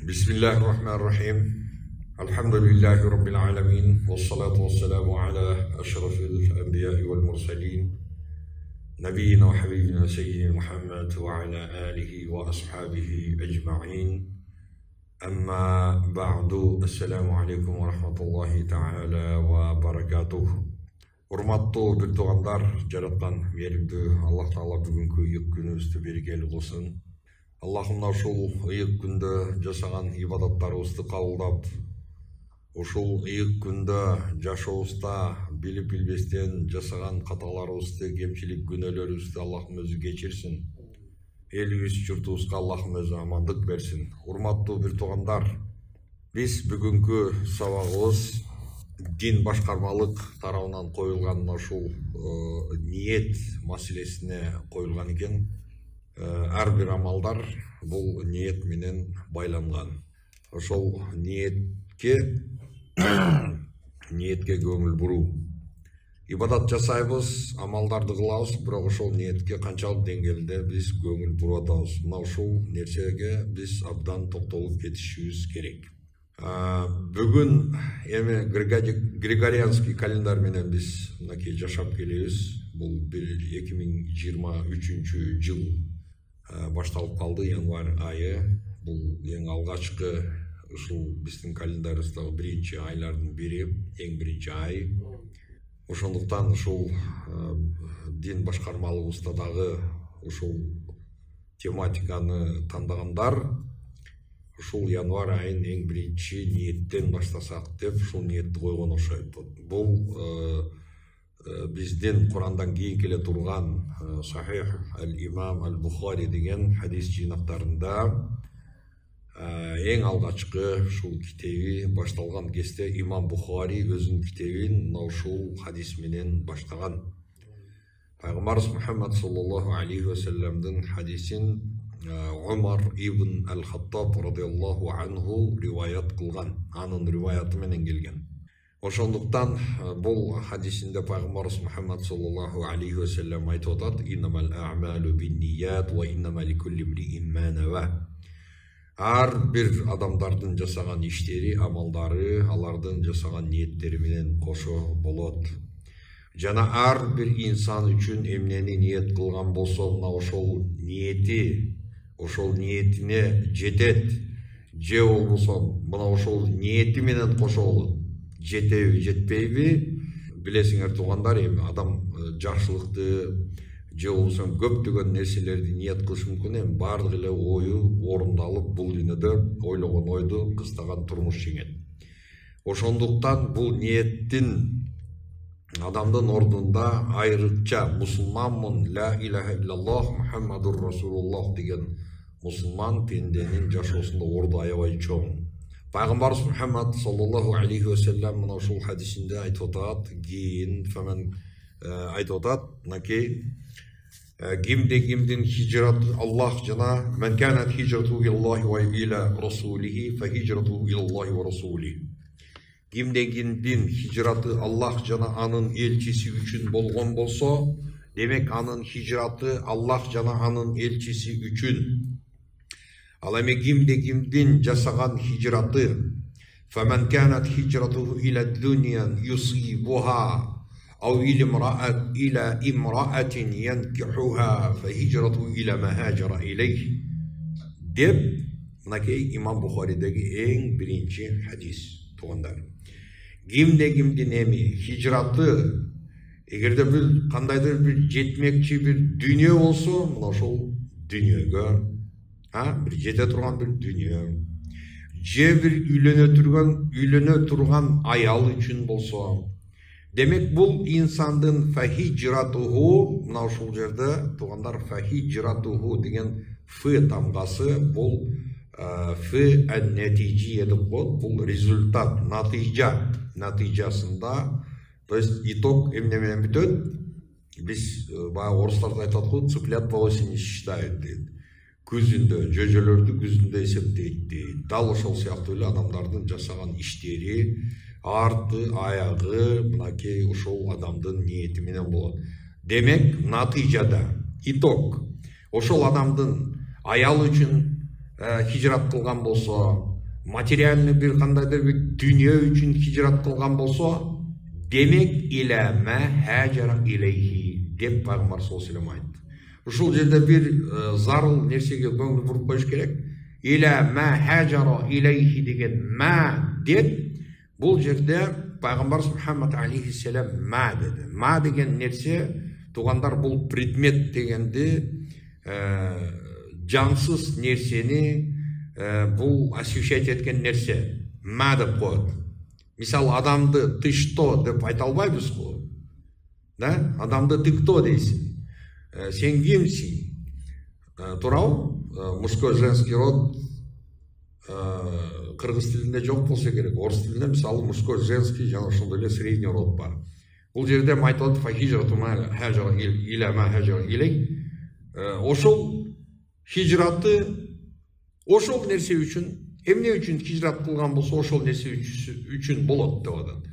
Bismillahirrahmanirrahim. Elhamdülillahi Rabbil alemin. Vessalatu vesselamu ala eşrefil enbiya'i vel mursalin. Nebiyyina ve habibina seyyidina Muhammed ve ala alihi ve ashabihi ecma'in. Amma ba'du. Esselamu aleyküm ve rahmetullahi ta'ala ve barakatuh. Hurmatlı bir tuğanlar, jaratkan meylimdi Allah Taala bugünkü ilk günübüzdü berекелі kılsın. Allah'ım ошол ыйык күндө жасаган ибадаттарыбызды кабылдап, ошол ыйык күндө жашообузда билип билбестен жасаган каталарыбызды, кемчилик күнөөлөрүбүздү Аллахым өзү кечирсин. Элибиз, журтубузга Аллахым өзү амандык берсин. Урматтуу бир туугандар, биз бүгүнкү сабагыбыз дин башкармалык тарабынан коюлган ушул ниет маселесине коюлган экен. Ар бир амалдар бул ниет менен байланган. Ошол ниетке көңүл буруу. Ибадат жасайбыз, амалдарды кылабыз, бирок ошол ниетке канчалык деңгээлде биз көңүл буруп атабыз. Мына ушул нерсеге биз абдан токтолуп кетишибиз керек. Бүгүн эми Григорианский календарь менен биз мынакей жашап келебиз. Бул 2023 жыл башталып калды, январь айы. Бул эң алгачкы ушул биздин календарыбыздагы биринчи айлардын бири, эң биринчи ай. Ошондуктан ушул дин башкармалыгыбызда дагы ушул тематиканы тандагандар ушул январь айын эң биринчи ниеттен баштасак деп ушул ниетти койгон окшойт. Бул биздин Курандан кийин келе турган Сахих ал-Имам ал-Бухари деген хадис жыйнактарында эң алгачкы ушул китеби башталган кезде Имам Бухари өзүнүн китебин ушул хадис менен баштаган. Пайгамбарыбыз Мухаммад саллаллаху алейхи ва салламдын хадисин Умар ибн ал-Хаттаб радиаллаху анху риваят кылган. Анын риваяты менен келген. Ошондуктан бул хадисинде Пайгамбарыбыз Мухаммад саллаллаху алейхи ва саллям айтып атат: "Иннамал а'малу бин-ният ва иннама ликулли имриин ма нава." Ар бир адамдардын жасаган иштери, амалдары алардын жасаган ниеттери менен кошо болот. Жана ар бир инсан үчүн эмнени ниет кылган болсо, мына ошол ниети, ошол ниетине жетет. Же болбосо мына ошол ниети менен кошо болот. Жетеби, жетпейби, билесиңер туугандар, эми адам жакшылыкты же болбосо көптөгөн нерселерди ниет кылышы мүмкүн, эми баардык эле ою орундалып, бул дүйнөдө ойлогон ойду кыстаган турмуш жеңет. Ошондуктан бул ниеттин адамдын ордунда айрыкча мусулманмын, ла илаха иллаллах Мухаммадур Расулуллах деген мусулман пенденин жашоосунда орду аябай чоң. Пайгамбарыбыз Мухаммад саллаллаху алейхи ва саллям мына ушул хадисинде айтып атат, кийин айтып атат, мынакей кимдин хижраты Аллах жана мен канат хижрату илаллахи ва иля расулихи фа хижрату илаллахи ва расулихи. Кимдин хижраты Аллах жана анын элчиси үчүн болгон болсо, демек анын хижраты Аллах жана анын элчиси үчүн. Ал эми кимдин жасаган хижраты فمن كانت هجرته إلى الدنيا يصيبها أو إلى امرأة ينكحها فهجرته إلى ما هاجر إليه деп мынакей Имам Бухаридеги эң биринчи хадис туугандар. Кимдин эми хижраты эгерде бир кандайдыр бир жетмекчи бир дүйнө болсо, мына ошол дүйнөгө бир жете турган бир дүйнө, же бир үйлөнө турган аял үчүн болсо, демек бул инсандын фахижратуху, мына ушул жерде туугандар фахижратуху деген ф тамгасы, бул ф ан-натижия деп коет, бул результат, натыйжасында, то есть итог эмне менен бүтөт? Биз баягы орустарда айтат го, цыплят по осени считают дейт. Күзүндө, жөжөлөрдү күзүндө эсептейт дейт. Дал ошол сыяктуу эле адамдардын жасаган иштери, арты, аягы, мынакей ошол адамдын ниети менен болот. Демек, натыйжада, итог, ошол адамдын аял үчүн хижрат кылган болсо, материальный bir кандайдыр bir дүние үчүн хижрат кылган болсо, демек иля ма хаджара илейхи деп пайгамбар саллаллаху алейхи ва саллям айтты. Ушул жерде bir зарыл нерсеге көңүл буруп коюш керек. Иля ма хаджара илейхи деген ма деп, бул жерде пайгамбар Мухаммад алейхиссалам ма деди. Ма деген нерсе, тугандар, бул предмет дегенди, жансыз нерсени бул освещать эткен нерсе ма деп коет. Мисалы, адамды ты что деп айта албайбыз го. Да? Адамды ты кто дейсиң? Сен кимсиң? Туурабы? Мужской, женский род кыргыз тилинде жок болсо керек. Орус тилинде мисалы мужской, женский жана ошондой эле средний род бар. Бул жерде айтылат фахижрату ма хаджара иля ма хаджара илей. Ошол хижраты ошол нерсе үчүн, эмне үчүн хижрат кылган болсо ошол нерсе үчүн болот деп атат.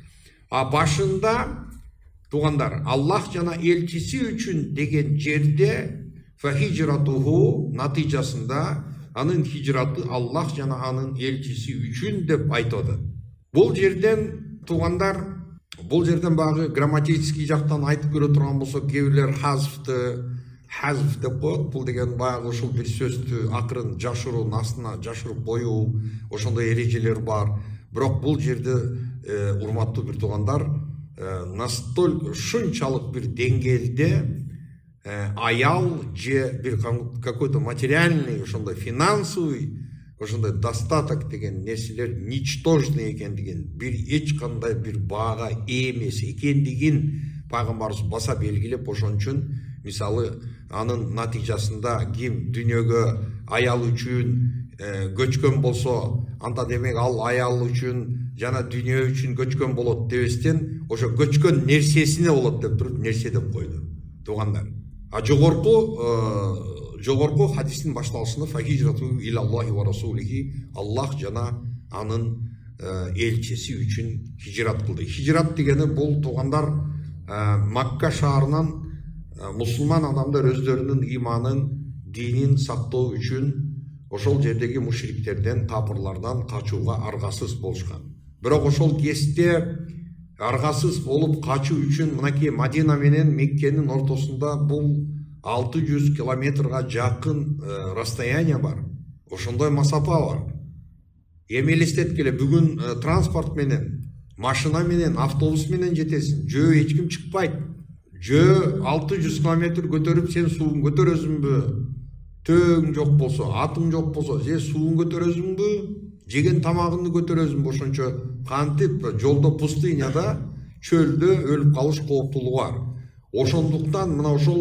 А башында тугандар, Аллах жана элчиси үчүн деген жерде фахижратуху натыйжасында анын хижраты Аллах жана анын элчиси үчүн деп айтады. Бул жерден тугандар, бул жерден багы грамматический жактан айтып көрө турган болсо, кээ-бирлер хазф деп коет. Бул деген баягы ушул бир сөздү акырын жашыруу, астына жашырып коюу, ошондой эрежелер бар. Бирок бул жерде урматтуу бир тугандар, настолько шунчалык бир деңгээлде аял же бир какой-то материальный, ошондой финансовый, ошондой достаток деген нерселер ничтожный экендигин, бир эч кандай бир баага эмес экендигин пайгамбарыбыз баса белгилеп, ошон үчүн мисалы анын натыйжасында ким дүйнөгө аял үчүн көчкөн болсо, анда демек ал аял үчүн жана дүйнө үчүн көчкөн болот дебестен, ошо көчкөн нерсесине болот деп туруп нерсе деп койду тугандар. А жогорку хадистин башталышында фахижрату илаллахи ва расулихи, Аллах жана анын элчиси үчүн хижрат кылды. Хижрат дегени бул тугандар Макка шаарынан мусулман адамдар өздөрүнүн иманын, динин сактоо үчүн ошол жердеги мушриктерден, капырлардан качууга аргасыз болушкан. Бирок ошол кезде аргасыз болуп качуу үчүн мынакей Мадина менен Меккенин ортосунда бул 600 километрга жакын расстояние бар. Ошондой масафа бар. Эми элестеткиле, бүгүн транспорт менен, машина менен, автобус менен жетесиң. Жөө эч ким чыкпайт. Жөө 600 километр көтөрүп сен суун көтөрөсүңбү? Төөң жок болсо, атың жок болсо, сен суун көтөрөсүңбү? Жеген тамагыңды көтөрөсүңбү? Ошончо кантип жолдо пустыняда, чөлдө өлүп калыш кооптулугу бар. Ошондуктан мына ошол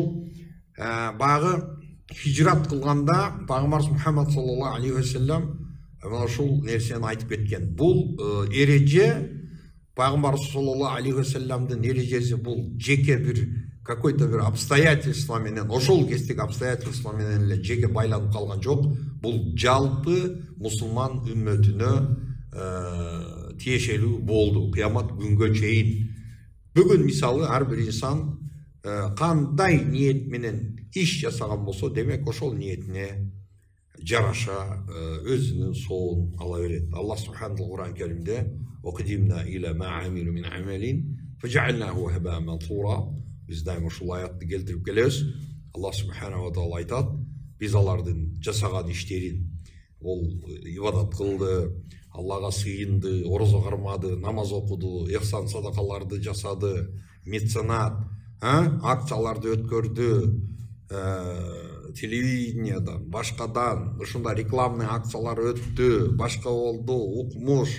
багы хижрат кылганда пайгамбар Мухаммад саллаллаху алейхи ва саллям мына ошол нерсени айтып кеткен. Бул эреже пайгамбар саллаллаху алейхи ва саллямдын эрежеси, бул жеке бир какой-то бир обстоятельство менен, ошол кездеги обстоятельство менен эле жеке байланып калган жок. Бул жалпы мусулман үммөтүнө тиешелүү болду кыямат күнгө чейин. Бүгүн мисалы ар бир инсан кандай ниет менен иш жасаган болсо, демек ошол ниетине жараша өзүнүн соолун ала берет. Аллах субханаллаху Кур'ан Керимде «Вакдимна иля ма амилу мин амалин фажалнаху хабаан мансура». Биз дайым ушул аятты келтирип келебиз. Аллах субханаху ва таала айтат: биз алардын жасаган иштерин, ол ибадат кылды, Аллага сыйынды, орозо кармады, намаз окуду, ихсан садакаларды жасады, меценат, акцияларды өткөрдү, телевидениедан, башкадан, ушундай рекламный акциялар өттү, башка болду, укмуш,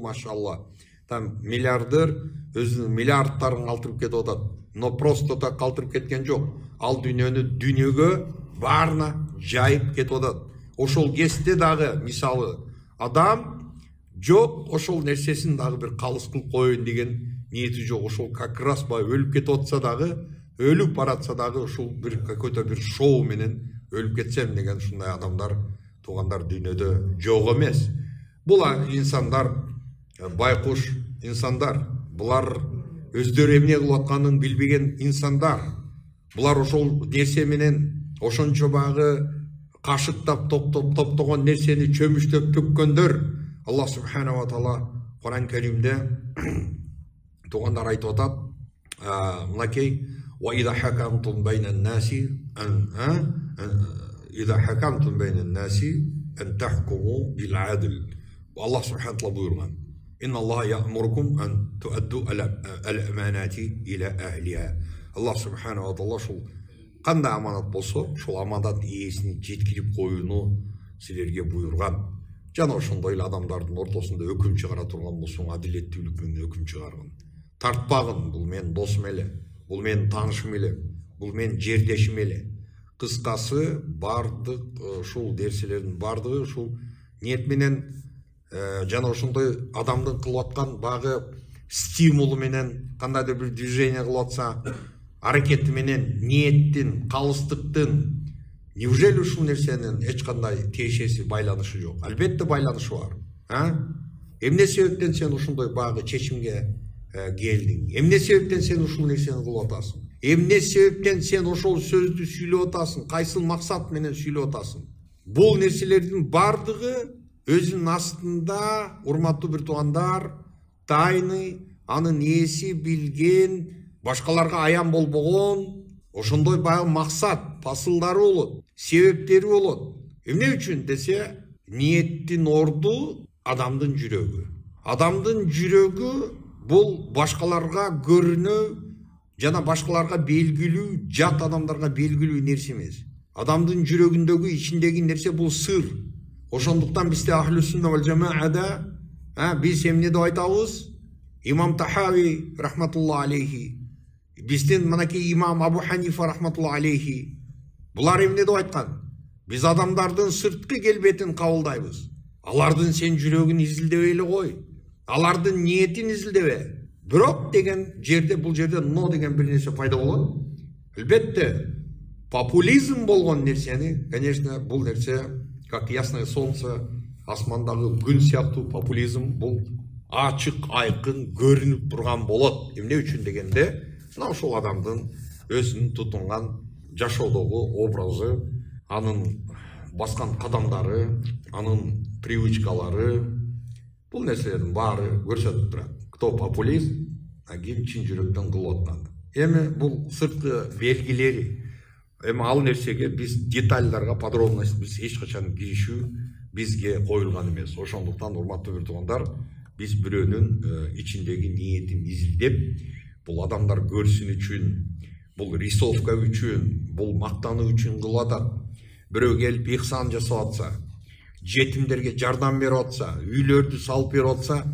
машалла. Там миллиардер өзүнүн миллиардтарын калтырып кетип атат. Но просто так калтырып кеткен жок. Ал дүйнөгө баарына жайып кетип атат. Ошол кезде дагы мисалы адам жок, ошол нерсесин дагы бир калыс кылып коеюн деген ниети жок. Ошол как раз өлүп кетип атса дагы, өлүп баратса дагы ушул бир какой-то бир шоу менен өлүп кетсем деген ушундай адамдар тугандар дүйнөдө жок эмес. Бул инсандар байкуш инсандар, булар өздөрү эмне кылып атканын билбеген инсандар. Булар ошол нерсе менен ошончо багы кашыктап топтогон нерсени чөмүштөп төккөндөр. Аллах субханаху ва таала Кур'ан Керимде тугандар айтып атат, мынакей وإذا حكمتم بين الناس أن تحكموا بالعدل. والله سبحانه وتعالى بuyurgan: إن الله يأمركم أن تؤدوا الأمانات إلى أهلها. Allah subhanahu wa ta'ala şul qanday аманат болсо, шул аманат иесini жеткирип коюуну силерге буйрган. Жана ошондой эле адамдардын ортосунда өкүм чыгара турган болсоң, адилеттүүлүк менен өкүм чыгаргын. Тартпагын, бул менин досум эле, бул менин таанышым эле, бул менин жердешим эле. Кыскасы, бардык ушул нерселердин бардыгы ушул ниет менен жана ошондой адамдын кылып аткан багы стимулу менен, кандайдыр бир движение кылып атса, аракети менен, ниеттин, калыстыктын, неужели ушул нерсенин эч кандай тиешеси, байланышы жок? Албетте байланышы бар. Эмне себептен сен ушундай багы чечимге келдиң? Эмне себептен сен ушул нерсени кылып атасың? Эмне себептен сен ошол сөздү сүйлөп атасың? Кайсыл максат менен сүйлөп атасың? Бул нерселердин бардыгы өзүнүн астында, урматтуу бир туугандар, тайны, анын ээси билген, башкаларга аян болбогон, ошондой баягы максат, посылдары болот, себептери болот. Эмне үчүн десе, ниеттин орду адамдын жүрөгү. Адамдын жүрөгү бул башкаларга көрүнүү жана башкаларга белгилүү, жат адамдарга белгилүү нерсе эмес. Адамдын жүрөгүндөгү, ичиндеги нерсе бул сыр. Ошондуктан бизде Ахлу Сунна вал Жамаада биз эмне деп айтабыз? Имам Тахави рахматулла алейхи, биздин мынакей имам Абу Ханифа рахматулла алейхи, булар эмне деп айткан? Биз адамдардын сырткы келбетин кабылдайбыз. Алардын сен жүрөгүн изилдебей эле кой. Алардын ниетин изилдебе. Бирок деген жерде, бул жерде но деген бир нерсе пайда болот. Албетте, популизм болгон нерсени, конечно, бул нерсе, как ясное солнце, асмандагы күн сыяктуу популизм бул ачык, айкын көрүнүп турган болот. Эмне үчүн дегенде, мына ошол адамдын өзүнүн тутунган жашоодогу образы, анын баскан кадамдары, анын привычкалары, бул нерселердин баары көрсөтүп турат. Кто популист, ким чын жүрөктөн кылып аткан. Эми бул сырткы белгилери. Эми ал нерсеге биз детальдарга, подробность биз эч качан киришүү бизге коюлган эмес. Ошондуктан урматтуу бир туугандар, биз бирөөнүн ичиндеги ниетин изилдеп, бул адамдар көрсүн үчүн, бул рисовка үчүн, бул мактануу үчүн кылып атат. Бирөө келип ихсан жасап атса, жетимдерге жардам берип атса, үйлөрдү салып берип атса,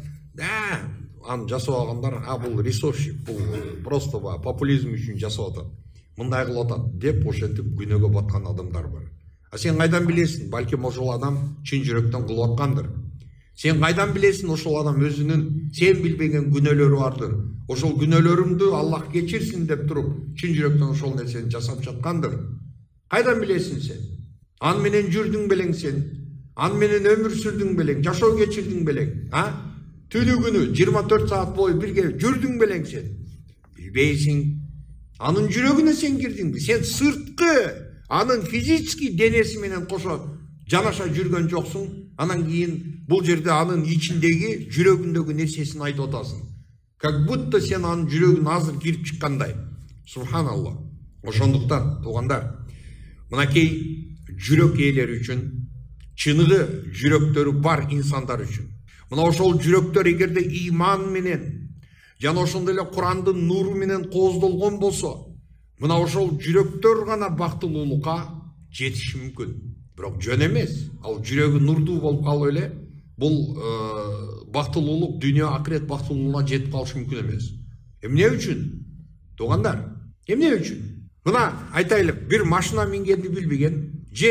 аны жасап алгандар, бул рисовщик, бул просто популизм үчүн жасап атат, мындай кылып атат деп ошентип күнөөгө баткан адамдар бар. Сен кайдан билесиң? Балким ошол адам чын жүрөктөн кылып аткандыр. Сен кайдан билесиң? Ошол адам өзүнүн сен билбеген күнөөлөрү бардыр. Ошол күнөөлөрүмдү Аллах кечирсин деп туруп, чын жүрөктөн ошол нерсени жасап жаткандыр. Кайдан билесиң сен? Аны менен жүрдүң белең сен? Аны менен өмүр сүрдүң белең? Жашоо кечирдиң белең? Түнү күнү 24 саат бою бирге жүрдүң белең сен? Билбейсиң. Анын жүрөгүнө сен кирдиңби? Сен сырткы, анын физический денеси менен кошо жанаша жүргөн жоксуң. Анан кийин бул жерде анын ичиндеги жүрөгүндөгү нерсесин айтып атасың. Как будто сен анын жүрөгүн азыр кирип чыккандай. Субханаллах. Ошондуктан туугандар, мынакей жүрөк ээлери үчүн, чыныгы жүрөктөрү бар инсандар үчүн, мына ошол жүрөктөр эгерде иман менен жана ошондой эле Курандын нуру менен кооздолгон болсо, мына ошол жүрөктөр гана бактылуулукка жетиши мүмкүн. Бирок жөн эмес. Ал жүрөгү нурдуу болуп калып эле бул бактылуулук, дүйнө акырет бактылуулугуна жетип калышы мүмкүн эмес. Эмне үчүн? Туугандар, эмне үчүн? Мына айтайлык, бир машина мингенди билбеген, же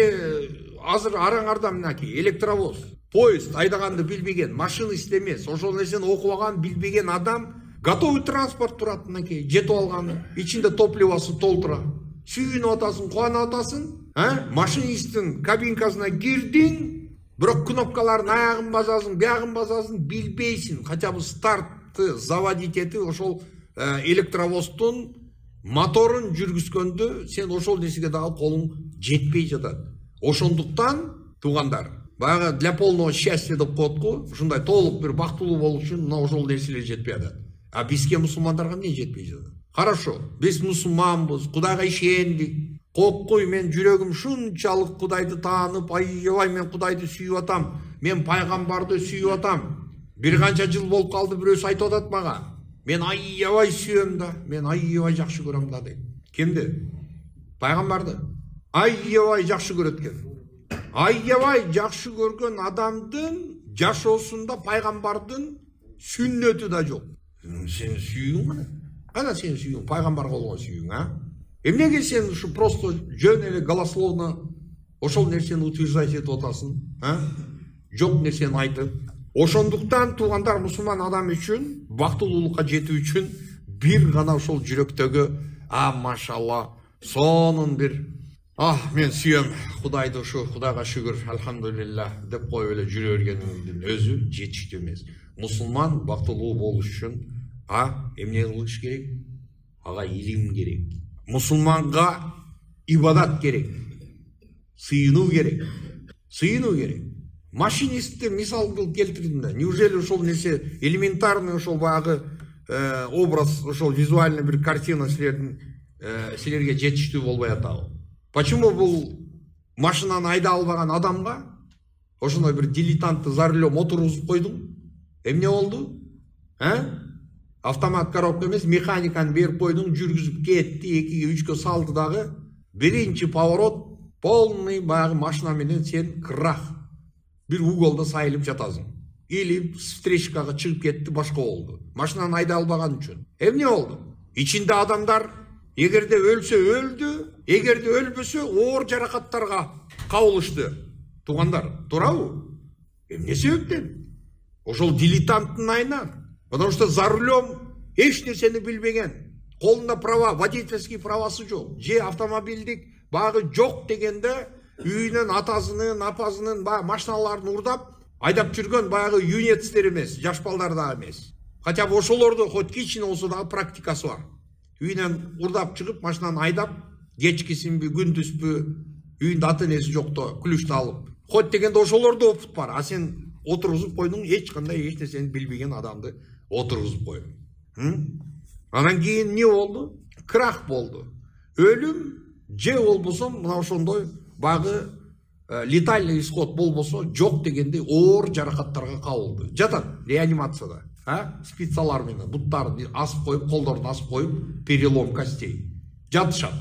азыр араңарда мынакей электровоз, поезд айдаганды билбеген, машинист эмес, ошол нерсени окубаган, билбеген адам готовый транспорт турат, мынакей жетип алган, ичинде топливосы толтура. Сүйүнүп атасың, кубанып атасың, машинисттин кабинкасына кирдиң, бирок кнопкалардын аягын басасың, биягын басасың, билбейсиң. Хотя бы стартты заводить этип ошол электровоздун моторун жүргүзгөндө сен ошол нерсеге дагы колуң жетпей жатат. Ошондуктан туугандар, баягы для полного счастья деп коет го, ушундай толук бир бактылуу болуш үчүн мына ошол нерселер жетпей атат. А бизге мусулмандарга эмне жетпей жатат? Хорошо, биз мусулманбыз, Кудайга ишендик. Коккуй, мен жүрөгүм шунчалык Кудайды таанып, аябай мен Кудайды сүйүп атам, мен пайгамбарды сүйүп атам. Бир канча жыл болуп калды, бирөөсү айтып атат мага. Мен аябай сүйөм да, мен аябай жакшы көрөм да дейт. Кимди? Пайгамбарды. Аябай жакшы көрөт экен. Аябай жакшы көргөн адамдын жашоосунда пайгамбардын сүннөтү да жок. Сен сүйүүң кана? Кана сен сүйүүң, пайгамбар болгон сүйүүң, а? Эмнеге сен ушу просто жөн эле голословно ошол нерсени утверждать этип атасың, а? Жок нерсени айтып. Ошондуктан туугандар, мусулман адам үчүн бактылуулукка жетүү үчүн бир гана ошол жүрөктөгү машалла сонун бир мен сүйөм Кудайды, ушу Кудайга шүгүр, алхамдулилlah деп коюп эле жүрө бергениңдин өзү жетиштүү эмес. Мусулман бактылуу болуш үчүн эмне кылыш керек? Ага илим керек. Мусулманга ибадат керек. Сыйынуу керек. Сыйынуу керек. Машинистти мисал кылып келтирдим да. Неужели ошол нерсе элементарный ошол баягы образ, ошол визуальный бир картина силерге жетиштүү болбой атабы? Почему бул машинаны айда албаган адамга ошондой бир дилетантты за рулем отургузуп койдуң? Эмне болду? Автомат коробка эмес, механиканы берип койдуң, жүргүзүп кетти, 2-ге 3-кө салды дагы. Биринчи поворот, полный баягы машина менен сен крах. Бир уголда сайылып жатасың. Или встречкага чыгып кетти, башка болду. Машинаны айда албаган үчүн. Эмне болду? Ичинде адамдар эгерде өлсө өлдү, эгерде өлбөсө оор жаракаттарга кабылышты. Туугандар, туурабы? Эмне себептен? Ошол дилетанттын айынан. Потому что за рулем эч нерсени билбеген. Колунда права, водительский правасы жок. Же автомобилдик багы жок дегенде үйүнөн атасынын, апасынын машиналарын урдап айдап жүргөн баягы юнецтер эмес, жаш балдар да эмес. Хотя бы ошолордо хоть кичине болсо да практикасы бар. Үйүнөн урдап чыгып, машинаны айдап, кечкисинби, күндүзбү, үйүндө ата-энеси жокто ключту алып. Хоть дегенде ошолордо опыт бар. А сен отургузуп койдуң, эч кандай эч нерсени билбеген адамды отургузуп койдуң. Анан кийин эмне болду? Крах болду. Өлүм же болбосо мына ошондой багы летальный исход болбосо жок дегенде оор жаракаттарга кабылды. Жатат реанимацияда, спицалар менен буттарын асып коюп, колдорун асып коюп, перелом костей. Жатышат.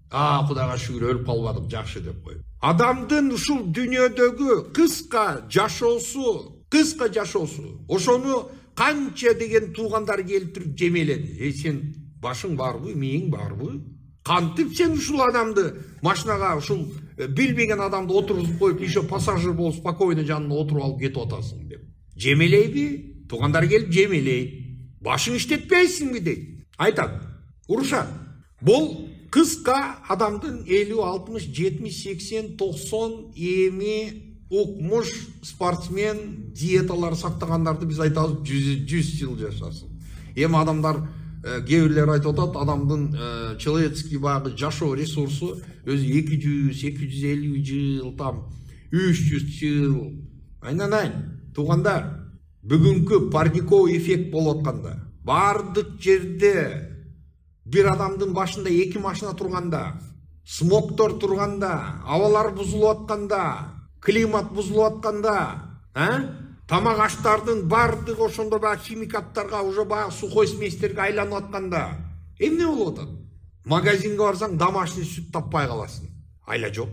Кудайга шүгүр, өлүп калбадык, жакшы деп коюп. Адамдын ушул дүйнөдөгү кыска жашоосу, ошону канча деген туугандар келип туруп жемеледи. Сен башың барбы, мээң барбы? Кантип сен ушул адамды машинага, ушул билбеген адамды отургузуп коюп, еще пассажир болуп спокойно жанына отуруп алып кетип атасың деп. Жемелейби? Туугандар келип жемелейт. Башың иштетпейсиңби дейт. Айтат, урушат. Бул кыска адамдын 50, 60, 70, 80, 90 эми укмуш спортсмен диеталар сактагандарды биз айтабыз 100 жыл жашасын. Эми адамдар кээ бирлер айтып атат, адамдын человеческий багы жашоо ресурсу өзү 200, 250 жыл, 300 жыл. Айнанайын, туугандар, бүгүнкү парниковый эффект болуп атканда, бардык жерде бир адамдын башында 2 машина турганда, смогтор турганда, абалар бузулуп атканда, климат бузулуп атканда, тамак аштардын бардыгы ошондо баягы химикаттарга, уже баягы сухой сместерге айланып атканда, эмне болуп атат? Магазинге барсаң, домашний сүт таппай каласың. Айла жок.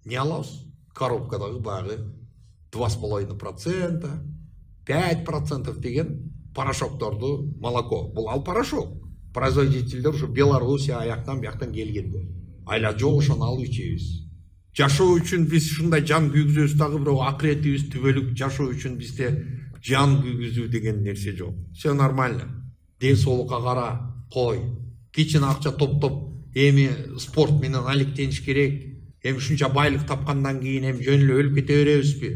Не алабыз? Коробкадагы баягы 2,5%, 5% деген порошокторду, молоко. Бул ал порошок. Производителдер ушу Белоруссия аяктан бияктан келгенде. Айла жок, ошону алып ичебиз. Жашоо үчүн биз ушундай жан күйгүзөбүз, дагы бирок акыретибиз түбөлүк жашоо үчүн бизде жан күйгүзүү деген нерсе жок. Все нормально. Ден соолукка кара, кой. Кичине акча топтоп, эми спорт менен алектениш керек. Эми ушунча байлык тапкандан кийин эми жөн эле өлүп кете беребизби?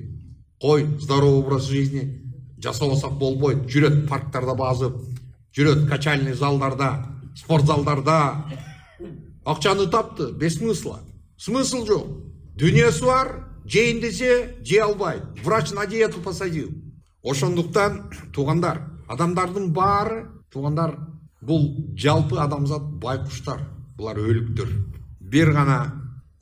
Кой, здоровый образ жизни жасабасак болбойт. Жүрөт парктарда базып, жүрөт качальный залдарда, спорт залдарда. Акчаны тапты, без смысла. Смысл жок. Дүниесі бар, жейін десе, жей албайды. Врач на диету посадил. Ошондуктан, туғандар, адамдардың бары, туғандар, бұл жалпы адамзат байқұштар, бұлар өліктер. Бер ғана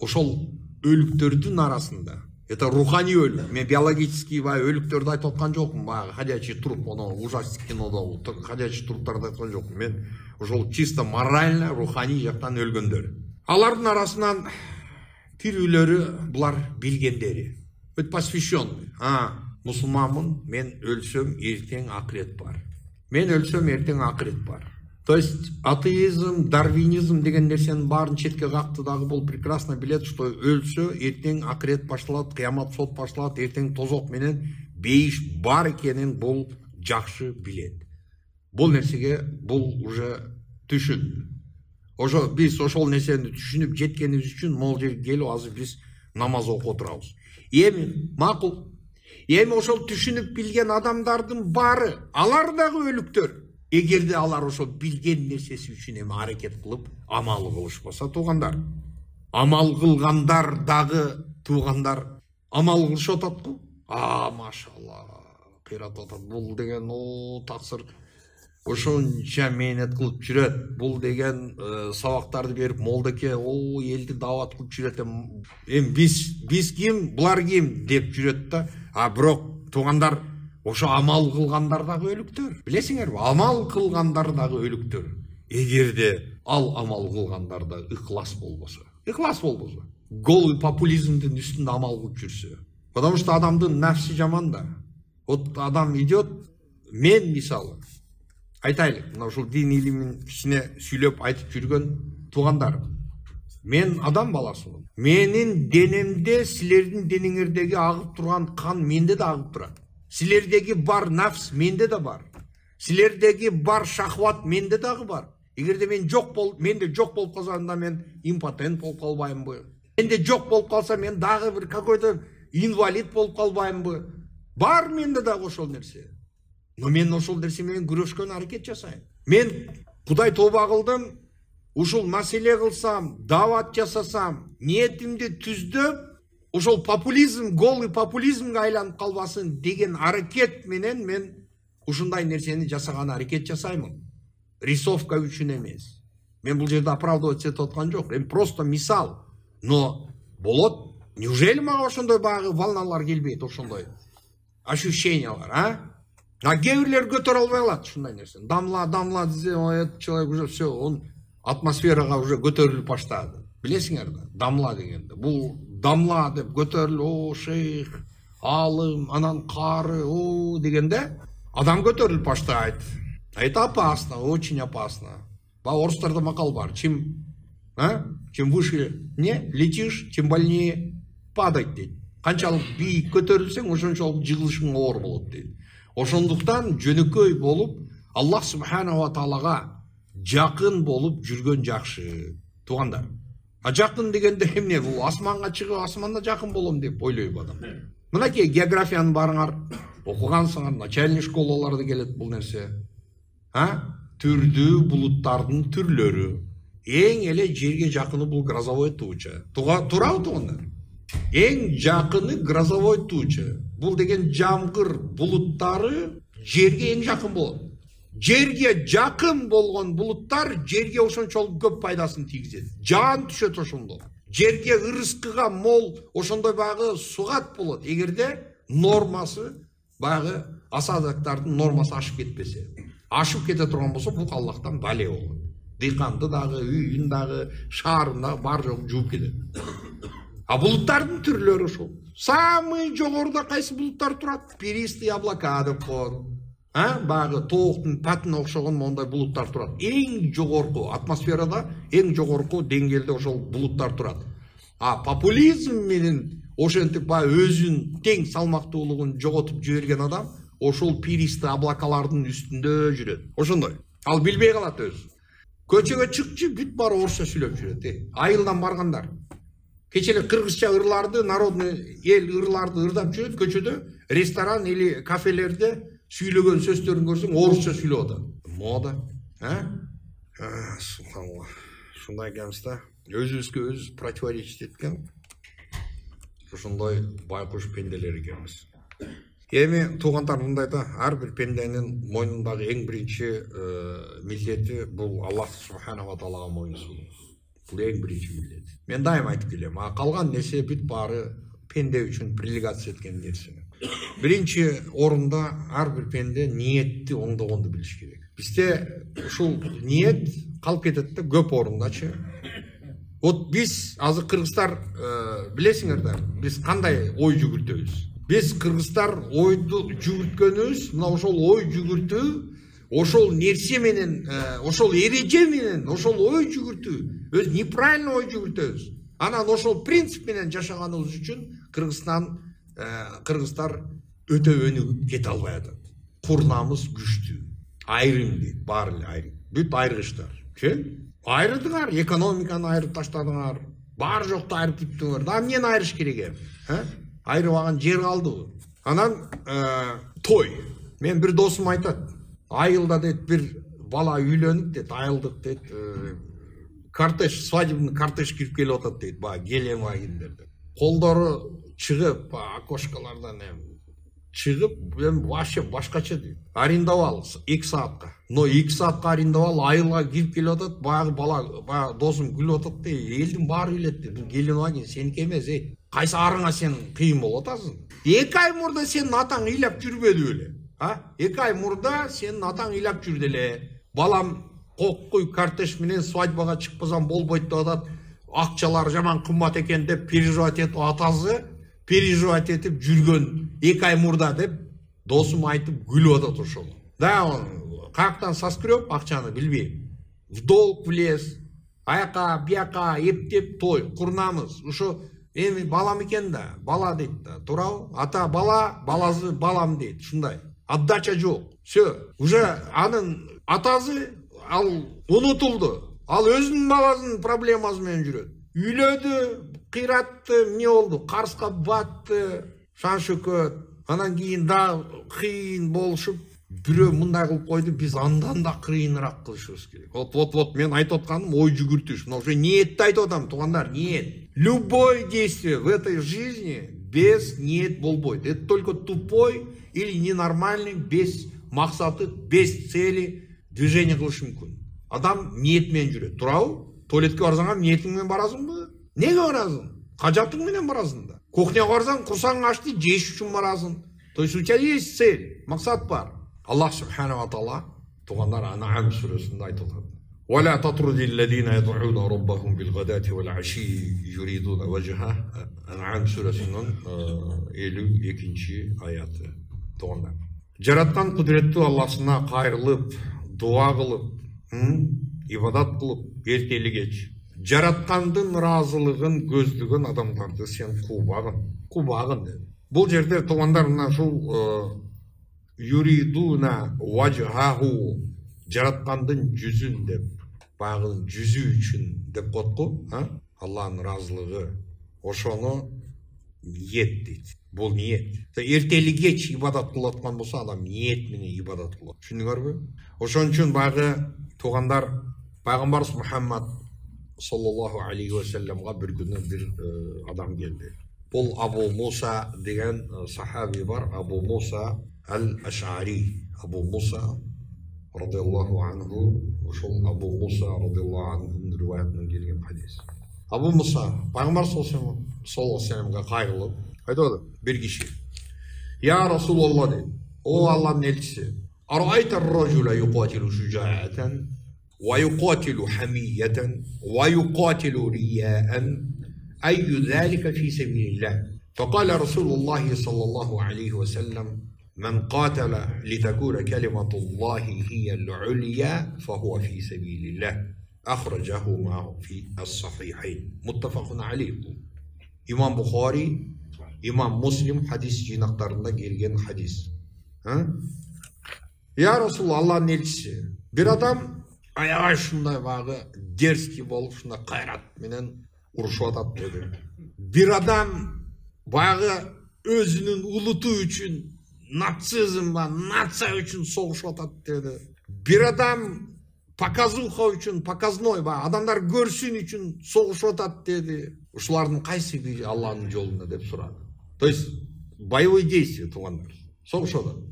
ошол өліктердің арасында, это рухани өлік. Мен биологический өліктерді айтып отқан жоқпын, ходячий труп, оны ужастик кинода ходячий труптарды айтқан жоқпын. Мен ошол чисто морально, рухани жақтан өлгендер. Алардың арасынан тирүүлөрү бұлар билгендери. Өт посвященный. Мұсылманмын, мен өлсөм, ертең ақырет бар. Мен өлсөм, ертең ақырет бар. То есть атеизм, дарвинизм деген нерсенин барын четке какты дагы бол прекрасно билет, что өлсө, ертең ақырет башталат, кыямат сот башталат, ертең тозок менен бейиш бар экенин бул жакшы билет. Бул нерсеге бул уже түшүн. Ошо биз ошол нерсени түшүнүп жеткенибиз үчүн могул жерге келип азыр биз намаз окуп отурабыз. Эми макул. Эми ошол түшүнүп билген адамдардын бары, алар дагы өлүктөр. Эгерде алар ошол билген нерсеси үчүн эми аракет кылып амал кылышпаса туугандар. Амал кылгандар дагы туугандар амал кылышып атат-ку. Машалла. Кыйрат атат. Бул деген таксыр ошонча мээнет кылып жүрөт. Бул деген сабактарды берип молдеке элди даават кылып жүрөт. Эми биз ким, булар ким деп жүрөт да. Бирок туугандар ошо амал кылгандар дагы өлүктөр. Билесиңерби? Амал кылгандар дагы өлүктөр. Эгерде ал амал кылгандарда ыхлас болбосо. Голый популизмдин үстүндө амал кылып жүрсө. Потому что адамдын нафси жаман да. Вот адам идет, мен мисалы айтайлык, мына ушул дин илимин кичине сүйлөп айтып жүргөн туугандар. Мен адам баласымын. Менин денемде силердин дениңердеги агып турган кан менде да агып турат. Силердеги бар нафс менде да бар. Силердеги бар шахват менде дагы бар. Эгерде менде жок болуп калса, анда мен импотент болуп калбаймынбы? Менде жок болуп калса, мен дагы бир какой-то инвалид болуп калбаймынбы? Бар менде дагы ошол нерсе. Но мен ошол нерсе менен күрөшкөн аракет жасайм. Мен Кудай тооба кылдым, ушул маселе кылсам, даават жасасам, ниетимди түздөп, ошол популизм, голый популизмге айланып калбасын деген аракет менен мен ушундай нерсени жасаган аракет жасаймын. Рисовка үчүн эмес. Мен бул жерде оправдывать этип аткан жок. Эми просто мисал. Но болот. Неужели мага ошондой багы волналар келбейт, ошондой ощущениялар, Кээбирлер көтөрө албай калат ушундай нерсени. Дамла десе, этот человек уже все, он атмосферага уже көтөрүлүп баштады. Билесиңер да, дамла дегенде. Бул дамла деп көтөрүлүп, шейх, алым, анан кары, дегенде адам көтөрүлүп баштайт. Это опасно, очень опасно. Орустарда макал бар. Чем выше летишь, тем больнее падать дейт. Канчалык бийик көтөрүлсөң, ошончолук жыгылышың оор болот дейт. Ошондуктан жөнөкөй болуп, Аллах субханаху ва таалага жакын болуп жүргөн жакшы. Туугандар. Жакын дегенде эмне? Бул асманга чыгып, асманда жакын болом деп ойлойбу адам. Мынакей географияны барыңар окугансыңар, начальный школаларда келет бул нерсе. Түрдүү булуттардын түрлөрү. Эң эле жерге жакыны бул грозовой туча. Туурабы туугандар? Эң жакыны грозовой туча. Бул деген жамгыр булуттары жерге эң жакын болот. Жерге жакын болгон булуттар жерге ошончолук көп пайдасын тийгизет. Жаан түшөт ошондо. Жерге ырыскыга мол ошондой багы сугат болот. Эгерде нормасы багы асадактардын нормасы ашып кетпесе. Ашып кете турган болсо бул Аллахтан бале болот. Дыйканды дагы, үйүн дагы, шаарын дагы бар жок жууп кетет. Булуттардын түрлөрү ошол. Самый жогоруда кайсы булуттар турат? Перистые облака деп коет. Багы тооктун патына окшогон мондай булуттар турат. Эң жогорку атмосферада, эң жогорку деңгээлде ошол булуттар турат. Популизм менен ошентип өзүн тең салмактуулугун жоготуп жиберген адам ошол перистые облакалардын үстүндө жүрөт. Ошондой. Ал билбей калат өзү. Көчөгө чыкчы бүт бар орусча сүйлөп жүрөт. Айылдан баргандар. Кечеле кыргызча ырларды, народный эл ырларды ырдап жүрөт көчөдө, ресторан или кафелерде сүйлөгөн сөздөрүн көрсөң орусча сүйлөп атат. Мода, Субханалла. Шундай экенбиз да. Өзүбүзгө өзүбүз противоречить эткен. ушундай байкуш пенделер экенбиз. Эми туугандар мындай да, ар бир пенденин мойнундагы эң биринчи милдети бул Аллах субханаху ва таалага мойнусуу. Бул эң биринчи милдет. Мен дайыма айтып келем, калган нерсе бүт баары пенде үчүн прилегация эткен нерсе. Биринчи орунда ар бир пенде ниетти оңдогонду билиш керек. Бизде ушул ниет калып кетет да көп орундачы. Вот биз азыр кыргыздар билесиңер да, биз кандай ой жүгүртөбүз. Биз кыргыздар ойду жүгүрткөнүбүз, мына ошол ой жүгүртүү, ошол нерсе менен, ошол эреже менен, ошол ой жүгүртүү, өз неправильно ой жүгүртөбүз. Анан ошол принцип менен жашаганыбыз үчүн кыргыздар өтө өнүгүп кете албай атат. Курнамыз күчтүү. Айрым дейт, баары эле айрым. Бүт айргычтар. Айрыдыңар, экономиканы айрып таштадыңар, бар жокту айрып бүттүңөр. Да эмнени айрыш керек эми? Айрыбаган жер калдыбы? Анан той. Мен бир досум айтат. Айылда дейт бир бала үйлөнүп дейт, айылдык дейт, кортеж, свадебный кортеж кирип келип атат дейт, баягы келем агиндерде. Колдору чыгып, окошкалардан чыгып, вообще башкача дейт. Арендовал 2 саатка. Но 2 саатка арендовал, айылга кирип келип атат, баягы бала, баягы досум күлүп атат дейт. Элдин баары билет дейт. Бул келем агин сеники эмес, кайсы арыңа сен кыйын болуп атасың. 2 ай мурда сенин атаң ыйлап жүрбөдү беле? 2 ай мурда сенин атаң ыйлап жүрдү эле. Балам коккуй кортеж менен свадьбага чыкпасам болбойт деп атат. Акчалар жаман кымбат экен деп переживать этип атасы, переживать этип жүргөн 2 ай мурда деп досум айтып күлүп атат ошол. Да, он каяктан саскрёп акчаны билбейм. В долг влез. Аяка, бияка эптеп той курнамыз. Ошо эми балам экен да, бала дейт да, туурабы? Ата бала, баласы балам дейт, ушундай. Отдача жок. Всё, уже анын атасы ал унутулду. Ал өзүнүн баласынын проблемасы менен жүрөт. Үйлөдү, кыйратты, эмне болду? Карска батты, шаншөкөт. Анан кийин да кыйын болушуп, бирөө мындай кылып койду, биз андан да кыйыныраак кылышыбыз керек. Вот мен айтып атканым ой жүгүртүш. Мына ошо ниетти айтып атам, туугандар, ниет. Любое действие в этой жизни без ниет болбойт. Это только тупой или ненормальный, без максаты, без цели движение кылышы мүмкүн. Адам ниет менен жүрөт. Туурабы? Туалетке барсаң, ниетиң менен барасыңбы? Неге барасың? Кажатың менен барасың да. Кухняга барсаң, курсаң ачты, жеш үчүн барасың. То есть у тебя есть цель, максат бар. Аллах субханаху ва таала туугандар Ан'ам сүрөсүндө айтып атат. ولا تطرد الذين يدعون ربهم بالغداة والعشي يريدون وجهه. An'am сүрөсүнүн 52-ci ayatı. Туугандар. Жараткан кудуреттүү Аллахына кайрылып, дуа кылып, ибадат кылып, эртели кеч. Жараткандын ыраазылыгын көздөгөн адамдарды сен кубагын деди. Бул жерде туугандар мына ушул юридуна вajhahu жараткандын жүзүн деп, багынын жүзү үчүн деп котку, Аллахтын ыраазылыгы, ошону ниет дейт. Бул ниет. Эртели кеч ибадат кылып аткан болсо, адам ниет менен ибадат кылат. Түшүндүңөрбү? Ошон үчүн багы туугандар Пайгамбарыбыз Мухаммад саллаллаху алейхи ва салламга бир күнү бир адам келди. Бул Абу Муса деген сахаби бар, Абу Муса аль-Аш'ари. Абу Муса радиаллаху анху, ошол Абу Муса радиаллаху анхунун риваятынан келген хадис. Абу Муса Пайгамбар саллаллаху алейхи ва салламга кайрылып айтты, бир киши: "Я Расулаллах" дейт. О Аллахтын элчиси, "Арайта ар-раджула юqatilu шужаатан ва юqatilu хамиятан ва юqatilu рияан, айю залика фи сабилилlah". فقال رسول الله صلى الله عليه وسلم: "من قاتل لتكون كلمة الله هي العليا فهو في سبيل الله". أخرجه معه في الصحيحين. متفق عليه. İmam Bukhari, İmam Muslim hadis жыйнактарында келген hadis. Ya Resulullah, Allah'ın elçisi, bir adam ayağa şunday bağı derski bolup şunday kayrat menen uruşup atat dedi. Bir adam bağı özünün ulutu üçün, natsizm var, natsa üçün soğuşup atat dedi. Bir adam показуха үчүн, показной, адамдар көрсүн үчүн согушуп атат деди. Ушулардын кайсы бири Алланын жолунда деп сурады. То есть боевой действие туугандар. Согушуп атат.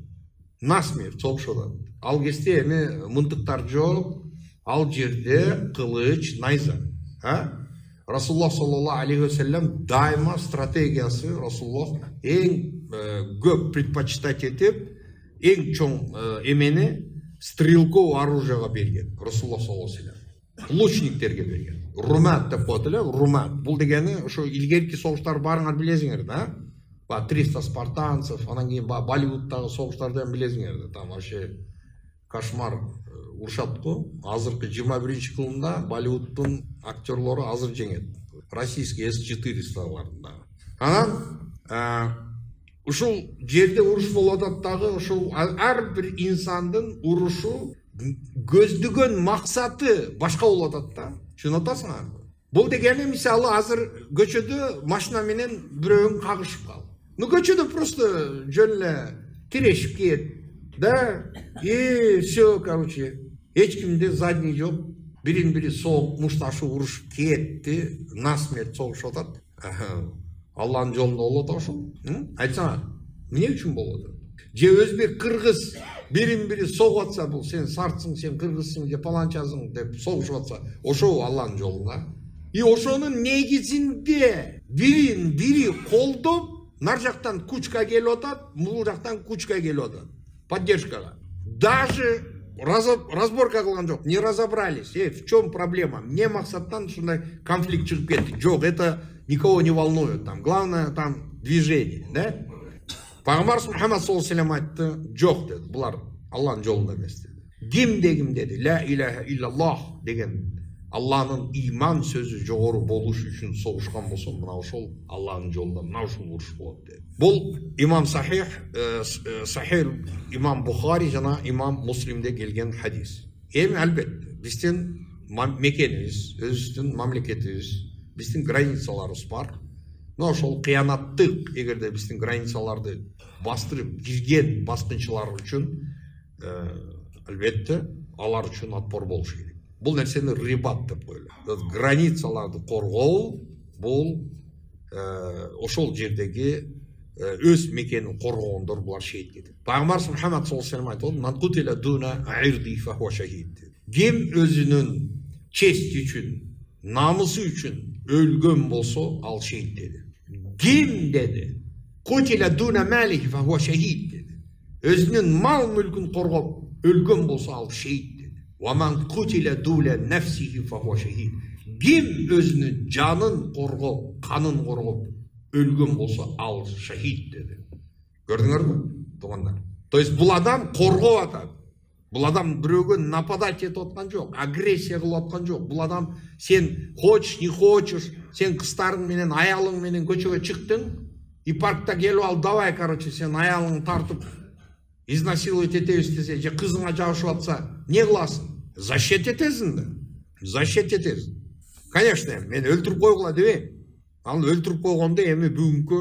Насмерть согушуп атат. Ал кезде эми мынтыктар жок. Ал жерде кылыч, найза. Расулуллах саллаллаху алейхи ва саллям дайыма стратегиясы Расулуллах эң көп предпочитать этип, эң чоң эмени стрелковый оружияга берген. Расулуллах саллаллаху алейхи ва саллям лучниктерге берген. Румат деп коет эле, румат. Бул дегени ошо илгерки согуштар барыңар билесиңер да. 300 спартанцев, анан кийин Болливудтагы согуштарды билесиңер да. Там вообще кошмар урушат го. Азыркы 21-чи кылымда Болливуддун актерлору азыр жеңет. Российский С-400-ларында. Анан ушул жерде уруш болуп атат дагы, ушул ар бир инсандын урушу көздөгөн максаты башка болуп атат да. Түшүнүп атасыңар? Бул дегени мисалы азыр көчөдө машина менен бирөөгүн кагышып кал. Көчөдө просто жөн эле тирешип кет. Да, и все, короче. Эч кимде задний жок. Бирин-бири соғып, мушташып урушуп кетти, насмерть согушуп атат. Алланын жолунда болуп атат ошол. Айтсаңар, эмне үчүн болот? Же өзбек, кыргыз бирин-бири согуп атса, бул сен сартсың, сен кыргызсың, же паланчасың деп согушуп атса, ошол Алланын жолунда. И ошонун негизинде бирин-бири колдоп, нар жактан кучка келип атат, бул жактан кучка келип атат. Поддержкага. Даже разборка кылган жок, не разобрались. В чем проблема? Не максаттан ушундай конфликт чыгып кетти. Жок, это никого не волнует. Там главное там движение, да? Пайгамбар Мухаммад саллаллаху алейхи ва саллям айтты, жок деди. Булар Алланын жолунда эмес деди. Ким деди? Ла иляха иллаллах деген Алланын иман сөзү жогору болуш үчүн согушкан болсо, мына ошол Алланын жолунда мына ушул уруш болот деди. Бул имам Сахих имам Бухари жана имам Муслимде келген хадис. Эми албетте биздин мекенибиз, өзүбүздүн мамлекетибиз, биздин границаларыбыз бар. Мына ошол кыянаттык, эгерде биздин границаларды бастырып кирген баскынчылар үчүн албетте алар үчүн отпор болуш керек. Бул нерсени рибат деп коелу. Границаларды коргоо бул ошол жердеги өз мекенин коргогондор булар шейит кетет. Пайгамбар Мухаммад саллаллаху алейхи ва саллям айтты, "Ман кутила дуна ирди фа хуа шахид." Ким өзүнүн чести үчүн, намысы үчүн өлгөн болсо, ал шейит деди. Ким деди? Кутила дуна малихи фа хуа шахид деди. Өзүнүн мал мүлкүн коргоп өлгөн болсо, ал шейит деди. Ва ман кутила дуна нафсихи фа хуа шахид. Ким өзүнүн жанын коргоп, канын коргоп өлгөн болсо, ал шахид деди. Көрдүңөрбү, туугандар? То есть бул адам коргоп атат. Бул адам бирөөгө нападать этип аткан жок, агрессия кылып аткан жок. Бул адам сен хочешь, не хочешь, сен кыздарың менен, аялың менен көчөгө чыктың, и паркта келип ал, давай, короче, сен аялыңды тартып изнасиловать этебиз десе, же кызыңа жабышып атса, не кыласың? Защит этесиң да. Защит этесиң. Конечно, мен өлтүрүп койгула дебейм. Ал өлтүрүп койгондо эми бүгүнкү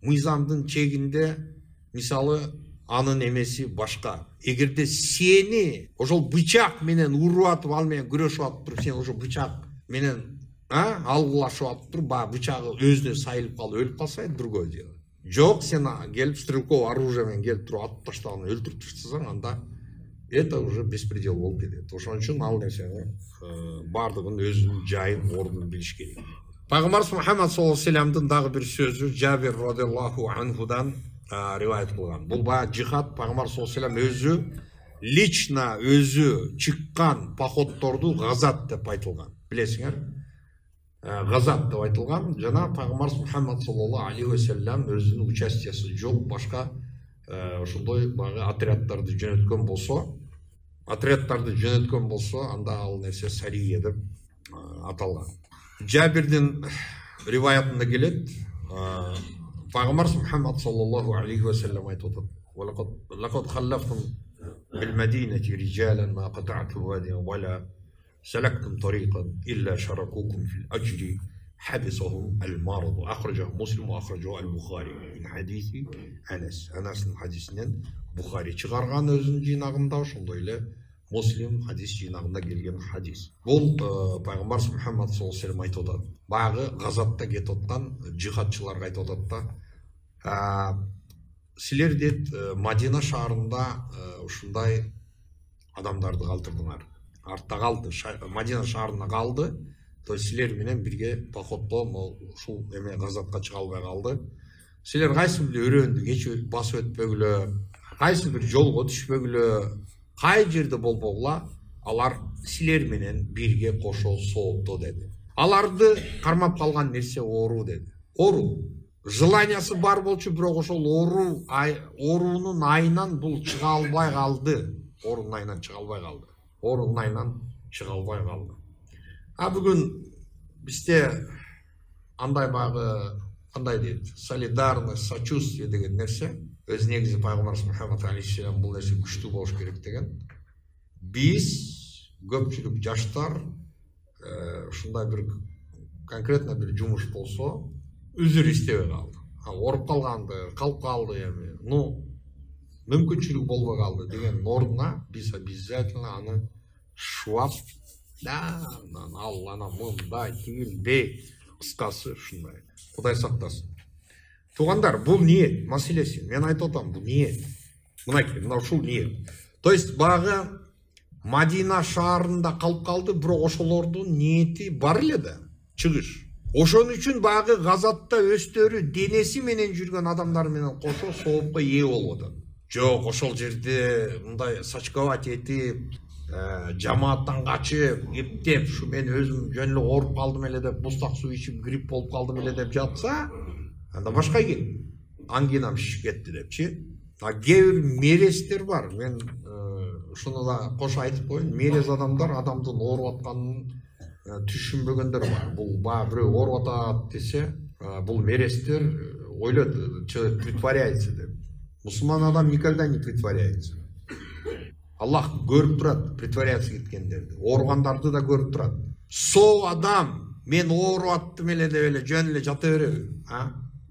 мыйзамдын чегинде мисалы анын эмеси башка. Эгерде сени ошол бычак менен уруп атып, ал менен күрөшүп атып туруп, сен ошол бычак менен алгылашып атып туруп, бычагы өзүнө сайылып калып өлүп калса, другое дело. Жок, сен келип стрелковый оружие менен келип туруп атып таштаган, өлтүрүп таштасаң, анда это уже беспредел болуп кетет. Ошон үчүн ал нерсени бардыгын өзүнүн жайын, ордун билиш керек. Пайгамбар Мухаммад саллаллаху алейхи ва саллямдын дагы бир сөзү Жабир радиаллаху анхудан ривайет кылган. Бул жихад Пайгамбар саллаллаху алейхи ва саллям өзү лично өзү чыккан походторду газат деп айтылган. Билесиңер? Газат деп айтылган. Жана Пайгамбар Мухаммад саллаллаху алейхи ва саллям өзүнүн участиясы жок, башка ошондой багы отряддарды жөнөткөн болсо, анда ал нерсе сария деп аталган. Жабирдин риваятында келет, Пайгамбар Мухаммад саллаллаху алейхи ва саллям айтып атат: "Лакад халлафтум бил Мадинати риджалан ма катa'tum вадиан вала салактум тариqan илля шаракукум фил аджри хабисахум аль-марад." Ахраджаху Муслим ва ахраджаху аль-Бухари. Мин хадиси Анас. Анастын хадисинен Бухари чыгарган өзүнүн жыйнагында, ошондой эле Муслим хадис жинағында келген хадис. Бұл пайғамбар Мұхаммад саллаллаху алейхи ва саллям айтып отады. Бағы ғазатта кетіп отқан жихадшыларға айтып отады да, сілер деді Мадина шаарында ушундай адамдарды калтырдыңар. Артта қалды, Мадина шаарына қалды. То есть сілер менен бирге походто ушул эме ғазатқа чыга албай қалды. Сілер кайсы бир өрөндү кечип басып өтпөгүлө, кайсы бир жолго түшпөгүлө, кай жерде болбогула, алар силер менен бирге кошо соопту деди. Аларды кармап калган нерсе оору деди. Оору. Желаниясы бар болчу, бирок ошол оорунун айынан бул чыга албай калды. Оорунун айынан чыга албай калды. Оорунун айынан чыга албай калды. Бүгүн бизде андай багы кандай дейт? Солидарность, сочувствие деген нерсе. Өз негизи пайгамбар Мухаммад алейхиссалам бул нерсе күчтүү болуш керек деген. Биз көпчүлүк жаштар ушундай бир конкретно бир жумуш болсо өзүр иштебей калды. Ооруп калганды, калып калды эми. Мүмкүнчүлүк болбой калды деген ордуна биз обязательно аны шуап, ал ана мындай тигилдей, кыскасы ушундай. Кудай сактасын. Тугандар, бул ниет маселеси. Мен айтып атам, бул ниет. Мынакей, мына ушул ниет. То есть багы Мадина шаарында калып калды, бирок ошолордун ниети бар эле да, чыгыш. Ошон үчүн багы газатта өстөрү денеси менен жүргөн адамдар менен кошо соопко ээ болуп атат. Жок, ошол жерде мындай сачковать этип, жамааттан качып, эптеп, ушу мен өзүм жөн эле ооруп калдым эле деп, мустак суу ичип, грипп болуп калдым эле деп жатса, анда башка экен. Ангинам шишип кетти депчи. Кээ бир мерестер бар. Мен ушуну да кошо айтып коеюн. Мерез адамдар адамдын ооруп атканын түшүнбөгөндөр бар. Бул бирөө ооруп атат десе, бул мерестер ойлойт, человек притворяется деп. Мусулман адам никогда не притворяется. Аллах көрүп турат притворяться кеткендерди. Ооругандарды да көрүп турат. Со адам мен ооруп аттым эле деп эле жөн эле жата береби?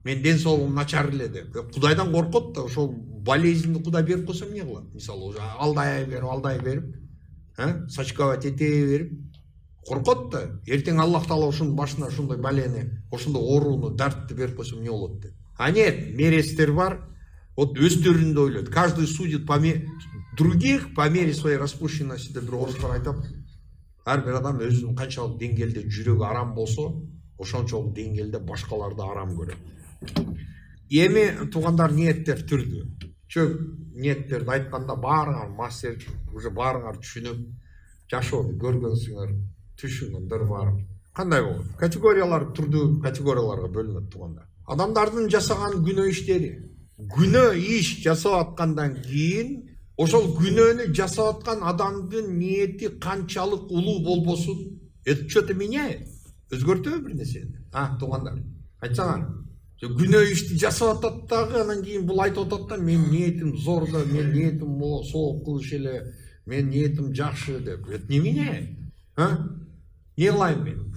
Мен ден соолугум начар эле деп. Кудайдан коркот да, ошол болезньди Кудай берип койсо эмне кылат? Мисалы, алдай берип, сачковать эте берип, коркот да. Эртең Аллах Таала ошонун башына ошондой балени, ошондой ооруну, дартты берип койсо эмне болот деп. Нет, мерестер бар. Вот өздөрүндө ойлойт. Каждый судит по мере других, по мере своей распущенности деп бир орустар айтат. Ар бир адам өзүнүн канчалык деңгээлде жүрөгү арам болсо, ошончолук деңгээлде башкаларды арам көрөт. Эми туугандар, ниеттер түрдүү. Чөп ниеттерди айтканда баарыңар мастер, уже баарыңар түшүнүп, жашоону көргөнсүңөр, түшүнгөндөр бар. Кандай болот? Категориялар түрдүү категорияларга бөлүнөт туугандар. Адамдардын жасаган күнөө иштери. Күнөө иш жасап аткандан кийин ошол күнөөнү жасап аткан адамдын ниети канчалык улуу болбосун, это что-то меняет. Өзгөртөбү бир нерсени? Туугандар, айтсаңар. Күнөө ишти жасап атат дагы, анан кийин бул айтып атат да, мен ниетим зор да, мен ниетим сооп кылыш эле, мен ниетим жакшы деп. Это не меняет. Не кылайын мен?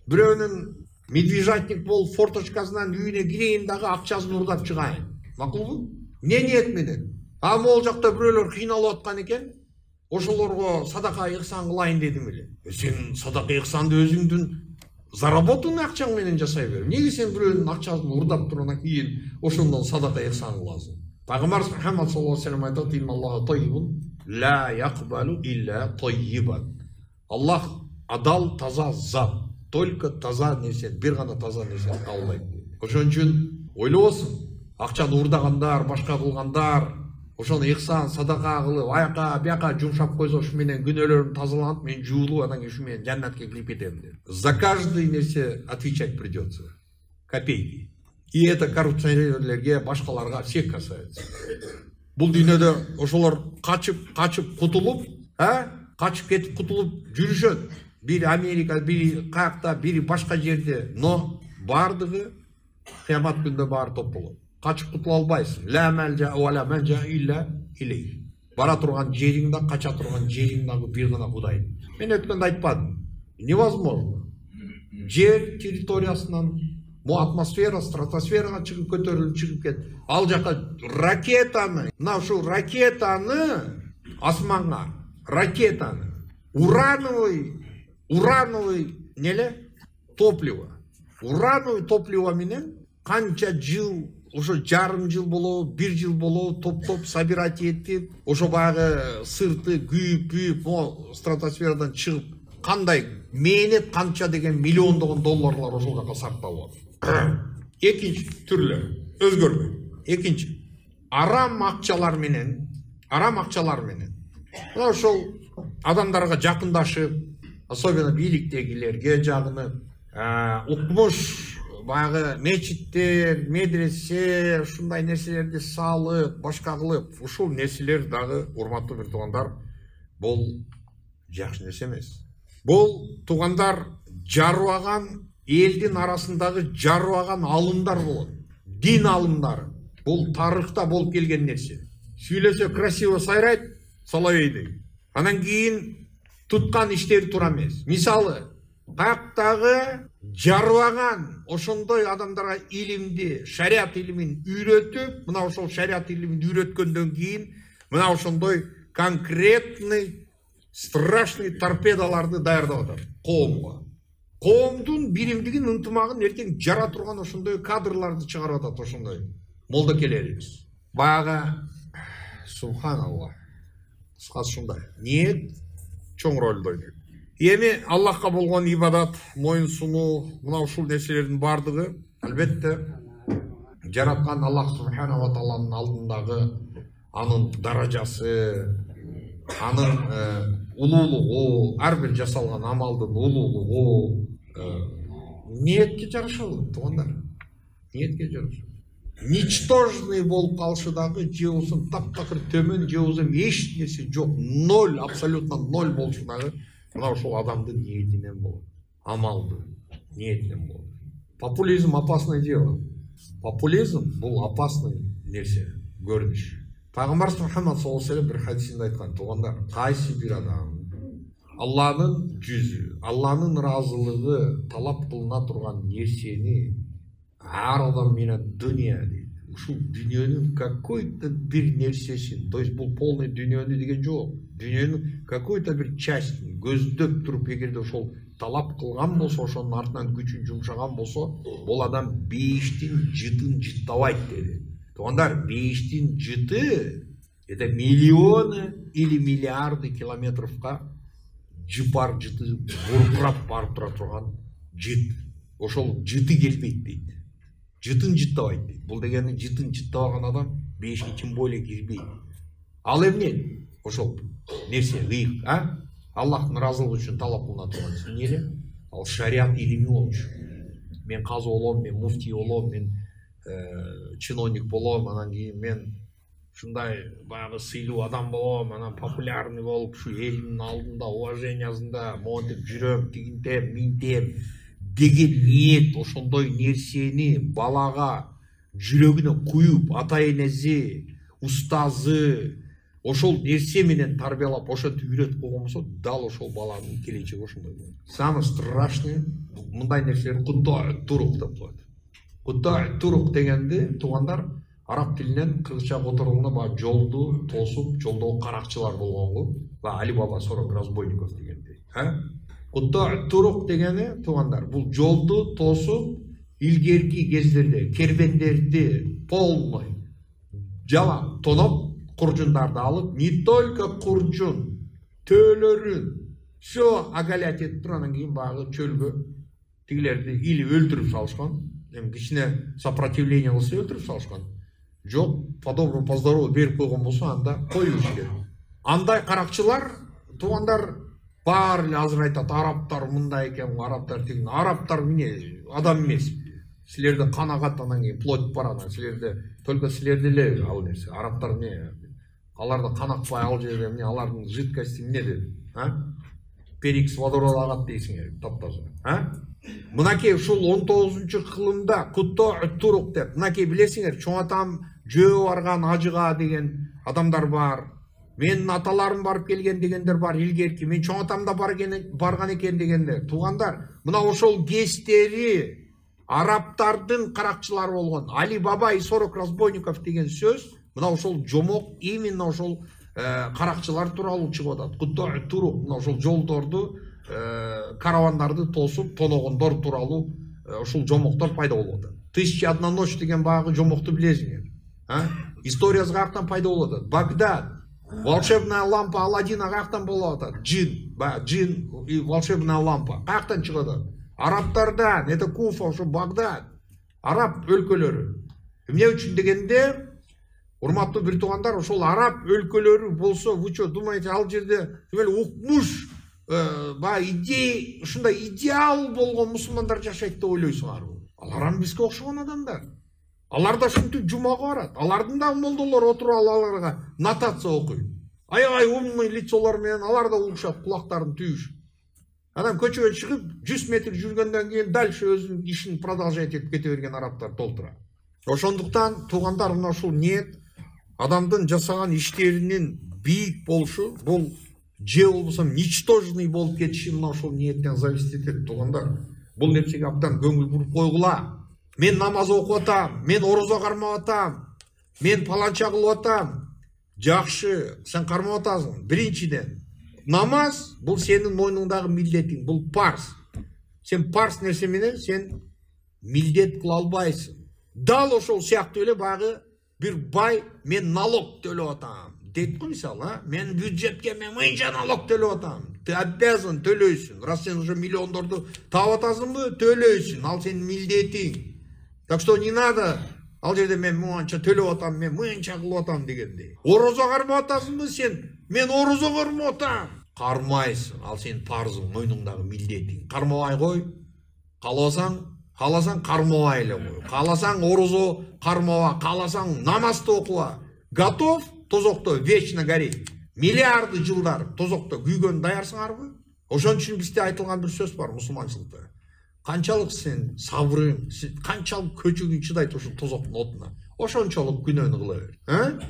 Бирөөнүн медвежатник болуп форточкасынан үйүнө кирейин дагы акчасын урдап чыгайын. Макулбу? Не ниет менен? Могул жакта бирөөлөр кыйналып аткан экен, ошолорго садака ыхсан кылайын дедим эле. Сен садака ыхсанды өзүңдүн заработанный акчаң менен жасай бер. Неге сен бирөөнүн акчасын урдап туруп кийин ошондон садака ыхсан кыласың? Пайгамбар Мухаммад саллаллаху алейхи ва саллям айтат: "Инналлаха таййибун ла якбалу илля таййибан". Аллах адал, таза зат. Только таза нерсе, бир гана таза нерсе кабылдайт. Ошон үчүн ойлобосуң. Акчаны урдагандар, башка кылгандар, ошону ыхсан, садака кылып, аяка, бияка жумшап койсо, ушу менен күнөөлөрүм тазаланып, мен жуулуп, анан кийин ушу менен жаннатка кирип кетем деп. За каждый нерсе отвечать придется. Копейки. И это коррупционерлерге, башкаларга всех касается. Бул дүйнөдө ошолор качып кутулуп, качып кетип кутулуп жүрүшөт. Бири Америка, бири каякта, бири башка жерде, но бардыгы кыямат күндө баары топ болот. Качып кутула албайсың. Ла малжа ва малжа илля илей. Бара турган жериң да, кача турган жериң дагы бир гана Кудай. Мен өткөндө айтпадым. Невозможно. Жер территориясынан атмосфера, стратосферага чыгып көтөрүлүп чыгып кет. Ал жака ракетаны, мына ушу ракетаны асманга ракетаны, урановый неле топливо. Урановый топливо менен канча жыл, ошо жарым жыл болобу, 1 жыл болобу топ собирать этип, ошо баягы сырты күйүп, стратосферадан чыгып, кандай мээнет канча деген миллиондогон долларлар ошол жака сакталып атат. Экинчи түрлөр өзгөрбөйт. Экинчи арам акчалар менен мына ошол адамдарга жакындашып, особенно бийликтегилерге жагынып, укмуш баягы мечиттер, медресе, ушундай нерселерди салып, башка кылып, ушул нерселер дагы, урматтуу бир туугандар, бул жакшы нерсе эмес. Бул туугандар жарыбаган элдин арасындагы жарыбаган алымдар болот. Дин алымдары. Бул тарыхта болуп келген нерсе. Сүйлөсө красиво сайрайт, Соловейдей. Анан кийин туткан иштери туура эмес. Мисалы, каяктагы жарыбаган ошондой адамдарга илимди, шариат илимин үйрөтүп, мына ошол шариат илимин үйрөткөндөн кийин мына ошондой конкретный страшный торпедаларды даярдап атат коомго. Коомдун биримдигин, ынтымагын эртең жара турган ошондой кадрларды чыгарып атат ошондой молдокелерибиз. Баягы субханаллах. Кыскасы ушундай. Ниет чоң ролду ойнойт. Эми Аллахка болгон ибадат, моюн сунуу, мына ушул нерселердин бардыгы албетте жараткан Аллах субхана ва тааланын алдындагы анын даражасы, анын улуулугу, ар бир жасалган амалдын улуулугу ниетке жараша болот, туугандар. Ниетке жараша. Ничтожный болуп калышы дагы, же болсо таптакыр төмөн, же болсо эч нерсе жок, ноль, абсолютно ноль болушу дагы мына ошол адамдын ниетинен болот. Амалдын ниетинен болот. Популизм опасное дело. Популизм бул опасный нерсе, көрүнүш. Пайгамбар Мухаммад саллаллаху алейхи ва саллям бир хадисинде айткан, туугандар, кайсы бир адам Алланын жүзү, Алланын ыраазылыгы талап кылына турган нерсени ар адам менен дүния дейт. Ушул дүниөнүн какой-то бир нерсесин, то есть бул полный дүниөнү деген жок. Дүниөнүн какой-то бир частин көздөп туруп, эгерде ошол талап кылган болсо, ошонун артынан күчүн жумшаган болсо, бул адам бейиштин жытын жыттабайт деди. Туугандар, бейиштин жыты это миллионы или миллиарды километровка жыпар жыты буркурап барып тура турган жыт. Ошол жыты келбейт дейт. Жытын жыттабайт дейт. Бул дегени жытын жыттабаган адам бейишке тем более кирбейт. Ал эмне? Ошол нерсе ыйык, Аллахтын ыраазылыгы үчүн талап кылына турган эмне? Ал шариат илими болчу. Мен казы болом, мен муфтий болом, мен чиновник болом, анан кийин мен ушундай баягы сыйлуу адам болом, анан популярный болуп, ушу элдин алдында уважениясында монтип жүрөм, тигинтем, минтем деген ниет, ошондой нерсени балага жүрөгүнө куюп, ата энеси, устазы ошол нерсе менен тарбиялап, ошентип үйрөтүп койгон болсо, дал ошол баланын келечеги ошондой болот. Самый страшный мындай нерселер куттаа турук деп коет. Куттаа турук дегенди, туугандар, араб тилинен кыргызча которгондо баягы жолду тосуп, жолдогу каракчылар болгонго, баягы Али Баба 40 разбойников дегендей. Куттаа турук дегени, туугандар, бул жолду тосуп, илгерки кездерде кербендерди полный жалаң тоноп, куржундарды алып, не только куржун, төөлөрүн все оголять этип туруп, анан кийин баягы чөлгө тигилерди или өлтүрүп салышкан, эми кичине сопротивление кылса өлтүрүп салышкан. Жок, по-доброму, по-здорову берип койгон болсо, анда коюш керек. Андай каракчылар, туугандар, баары эле азыр айтат, арабтар мындай экен, арабтар тигин. Арабтар эмне, адам эмес. Силерде канагат, анан кийин плоть бар, анан силерде только силерде эле ал нерсе. Арабтар эмне? Аларды канакпай ал жерде эмне, алардын жидкости эмне деп? Перикс водород агат дейсиңер, таптаза. Мынакей ушул 19-кылымда куттоо турук деп, мынакей билесиңер, чоң атам жөө барган ажыга деген адамдар бар. Менин аталарым барып келген дегендер бар, илгерки. Мен чоң атам да барган экен дегендер. Туугандар, мына ошол кестери арабтардын каракчылары болгон Али Баба и 40 разбойников деген сөз, мына ошол жомок именно ошол каракчылар тууралуу чыгып атат. Кутта туруп мына ошол жолдорду, каравандарды тосуп тоногондор тууралуу ушул жомоктор пайда болуп атат. Тысяча одна ночь деген баягы жомокту билесиңер. Историясы каяктан пайда болуп атат? Багдад. Волшебная лампа Аладдина каяктан болуп атат? Джин и волшебная лампа каяктан чыгып атат? Арабтардан. Это Куфа, ошо Багдад. Араб өлкөлөрү. Эмне үчүн дегенде, урматтуу бир туугандар, ошол араб өлкөлөрү болсо, вы что думаете, ал жерде укмуш, идея, ушундай идеал болгон мусулмандар жашайт деп ойлойсуңарбы? Алар бизге окшогон адамдар. Алар да ушинтип жумага барат. Алардын да молдолор отуруп аларга нотация окуйт. Аябай умный лицолор менен алар да угушат, кулактарын түйүшүп. Анан көчөгө чыгып 100 метр жүргөндөн кийин дальше өзүнүн ишин продолжать этип кете берген арабтар толтура. Ошондуктан туугандар, мына ушул ниет адамдын жасаган иштеринин бийик болушу, бул же болбосо ничтожный болуп кетиши мына ушул ниеттен зависит этет. Туугандар, бул нерсеге абдан көңүл буруп койгула. Мен намаз окуп атам, мен орозо кармап атам, мен паланча кылып атам. Жакшы, сен кармап атасың. Биринчиден, намаз бул сенин мойнуңдагы милдетиң, бул парз. Сен парз нерсе менен сен милдет кыла албайсың. Дал ошол сыяктуу эле баягы бир бай мен налог төлөп атам дейт го, мисалы, мен бюджетке мен мынча налог төлөп атам. Ты обязан төлөйсүң. Раз сен уже миллиондорду таап атасыңбы, төлөйсүң. Ал сенин милдетиң. Так что не надо, ал жерде мен мынча төлөп атам, мен мынча кылып атам дегендей. Орозо кармап атасыңбы сен? Мен орозо кармап атам. Кармайсың. Ал сенин парзың, мойнуңдагы милдетиң. Кармабай кой. Кааласаң кармабай эле кой. Кааласаң орозо кармаба, кааласаң намазды окуба. Готов тозокто вечно гореть. Миллиарды жылдар тозокто күйгөн даярсыңарбы? Ошон үчүн бизде айтылган бир сөз бар мусулманчылыкта. Канчалык сен сабырың, канчалык көчөгүң чыдайт ошол тозоктун отуна, ошончолук күнөөнү кыла бер.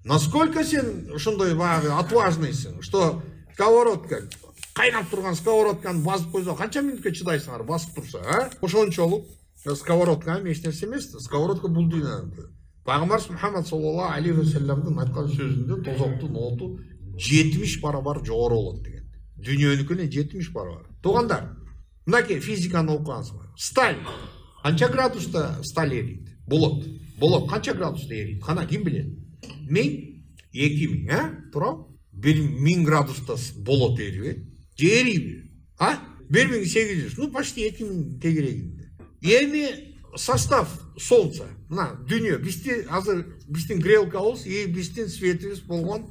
Насколько сен ошондой баягы отважныйсың, что сковородка, кайнап турган сковородканы басып койсо канча мүнөткө чыдайсыңар, басып турса, ошончолук сковородка эч нерсе эмес, сковородка бул дүйнөдө. Пайгамбарыбыз Мухаммад саллаллаху алейхи ва салламдын айткан сөзүндө тозоктун оту 70 барабар жогору болот деген. Дүйнөнүкүнө 70 барабар. Туугандар, мынакей физиканы окугансыңар. Сталь канча градуста сталь эрийт? Болот канча градуста эрийт? Кана ким билет? 1000, 2000, туура? 1000 градуста болот эрийбейт? Же эрийби? 1800, ну почти 2000 тегерегинде. Эми состав солнца, мына дүйнө, бизди азыр биздин грелкабыз и биздин светибиз болгон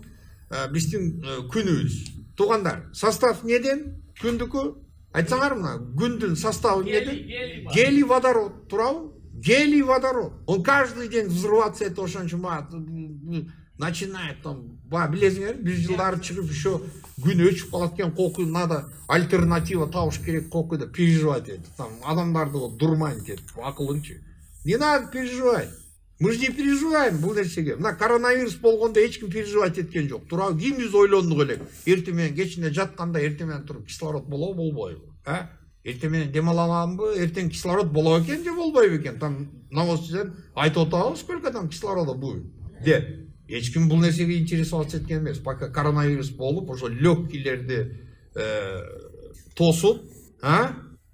биздин күнүбүз. Туугандар, состав неден? Күндүкү? Айтсаңар, мына күндүн составы неден? Гелий водород, туурабы? Гелий водород. Он каждый день взрываться это ошончо начинает там, билесиңер, бир жылдары чыгып еще күн өчүп калат экен, кокуй надо альтернатива табыш керек, кокуй деп переживать этип, там адамдарды дурман этип, акылыңчы. Не надо переживать. Мы же не переживаем бул нерсеге. Мына коронавирус болгондо эч ким переживать эткен жок. Туурабы, кимибиз ойлондук элек. Эртең менен кечинде жатканда эртең менен туруп кислород болобу, болбойбу? Эртең менен дем аламанбы, эртең кислород болобу экен же болбойбу экен? Там новостьтен айтып атабыз, сколько там кислорода будет деп. Эч ким бул нерсеге интересоваться эткен эмес. Пока коронавирус болуп, ошо легкилерди тосуп,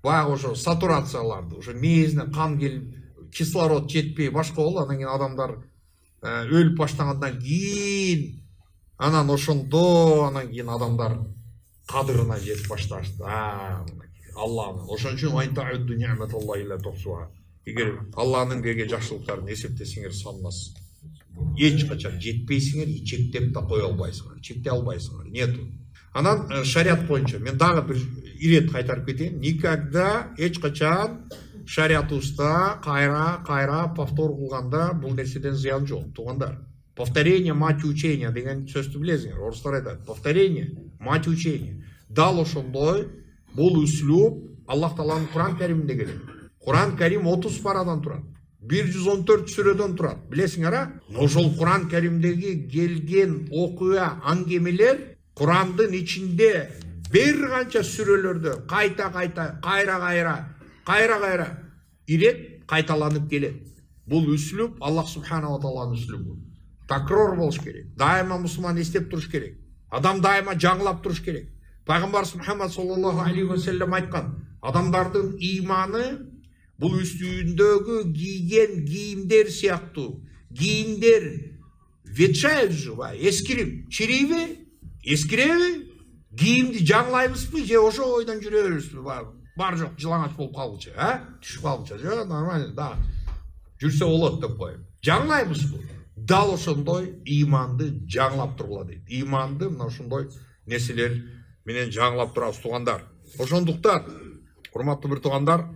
баягы ошо сатурацияларды, ошо мээзине кан келип, кислород жетпей башка болду, анан кийин адамдар өлүп баштагандан кийин, анан ошондо, анан кийин адамдар кадырына жетип башташты. Аллах, ошон үчүн эгер Аллахтын берген жакшылыктарын эсептесеңер санмас. Эч качан жетпейсиңер, чектеп да кое албайсыңар, чектей албайсыңар. Нету. Анан шариат боюнча мен дагы бир ирет кайтарып кетейин. Никогда эч качан шариатыбызда кайра повтор кылганда бул нерседен зыян жок. Туугандар, повторение мать учения деген сөздү билесиңер. Орустар айтат, повторение мать учения. Дал ошондой бул үслүп Аллах Тааланын Куран Кариминде келет. Куран Карим 30 парадан турат. 114 сүрөдөн турат. Билесиңер, ошол Куран Каримдеги келген окуя, аңгемелер Курандын ичинде бир канча сүрөлөрдө кайра ирет кайталанып келет. Бул үслүп Аллах Субханала Тааланын үслүбү. такрор болуш керек. Дайыма мусулман эстеп туруш керек. Адам дайыма жаңылап туруш керек. Пайгамбарыбыз Мухаммад саллаллаху алейхи ва саллям айткан, адамдардын иманы бул үстүндөгү кийген кийимдер сыяктуу. Кийимдер ветшает же, эскирип, чирейби, эскиреби, кийимди жаңылайбызбы, же ошо ойдон жүрө беребизби, бар жок жылаңач болуп калгычы, түшүп калгычы, же нормально, да. Жүрсө болот деп коюп. Жаңылайбызбы? Дал ошондой иманды жаңылап тургула дейт. Иманды мына ошондой нерселер менен жаңылап турабыз туугандар. Ошондуктан, урматтуу бир туугандар,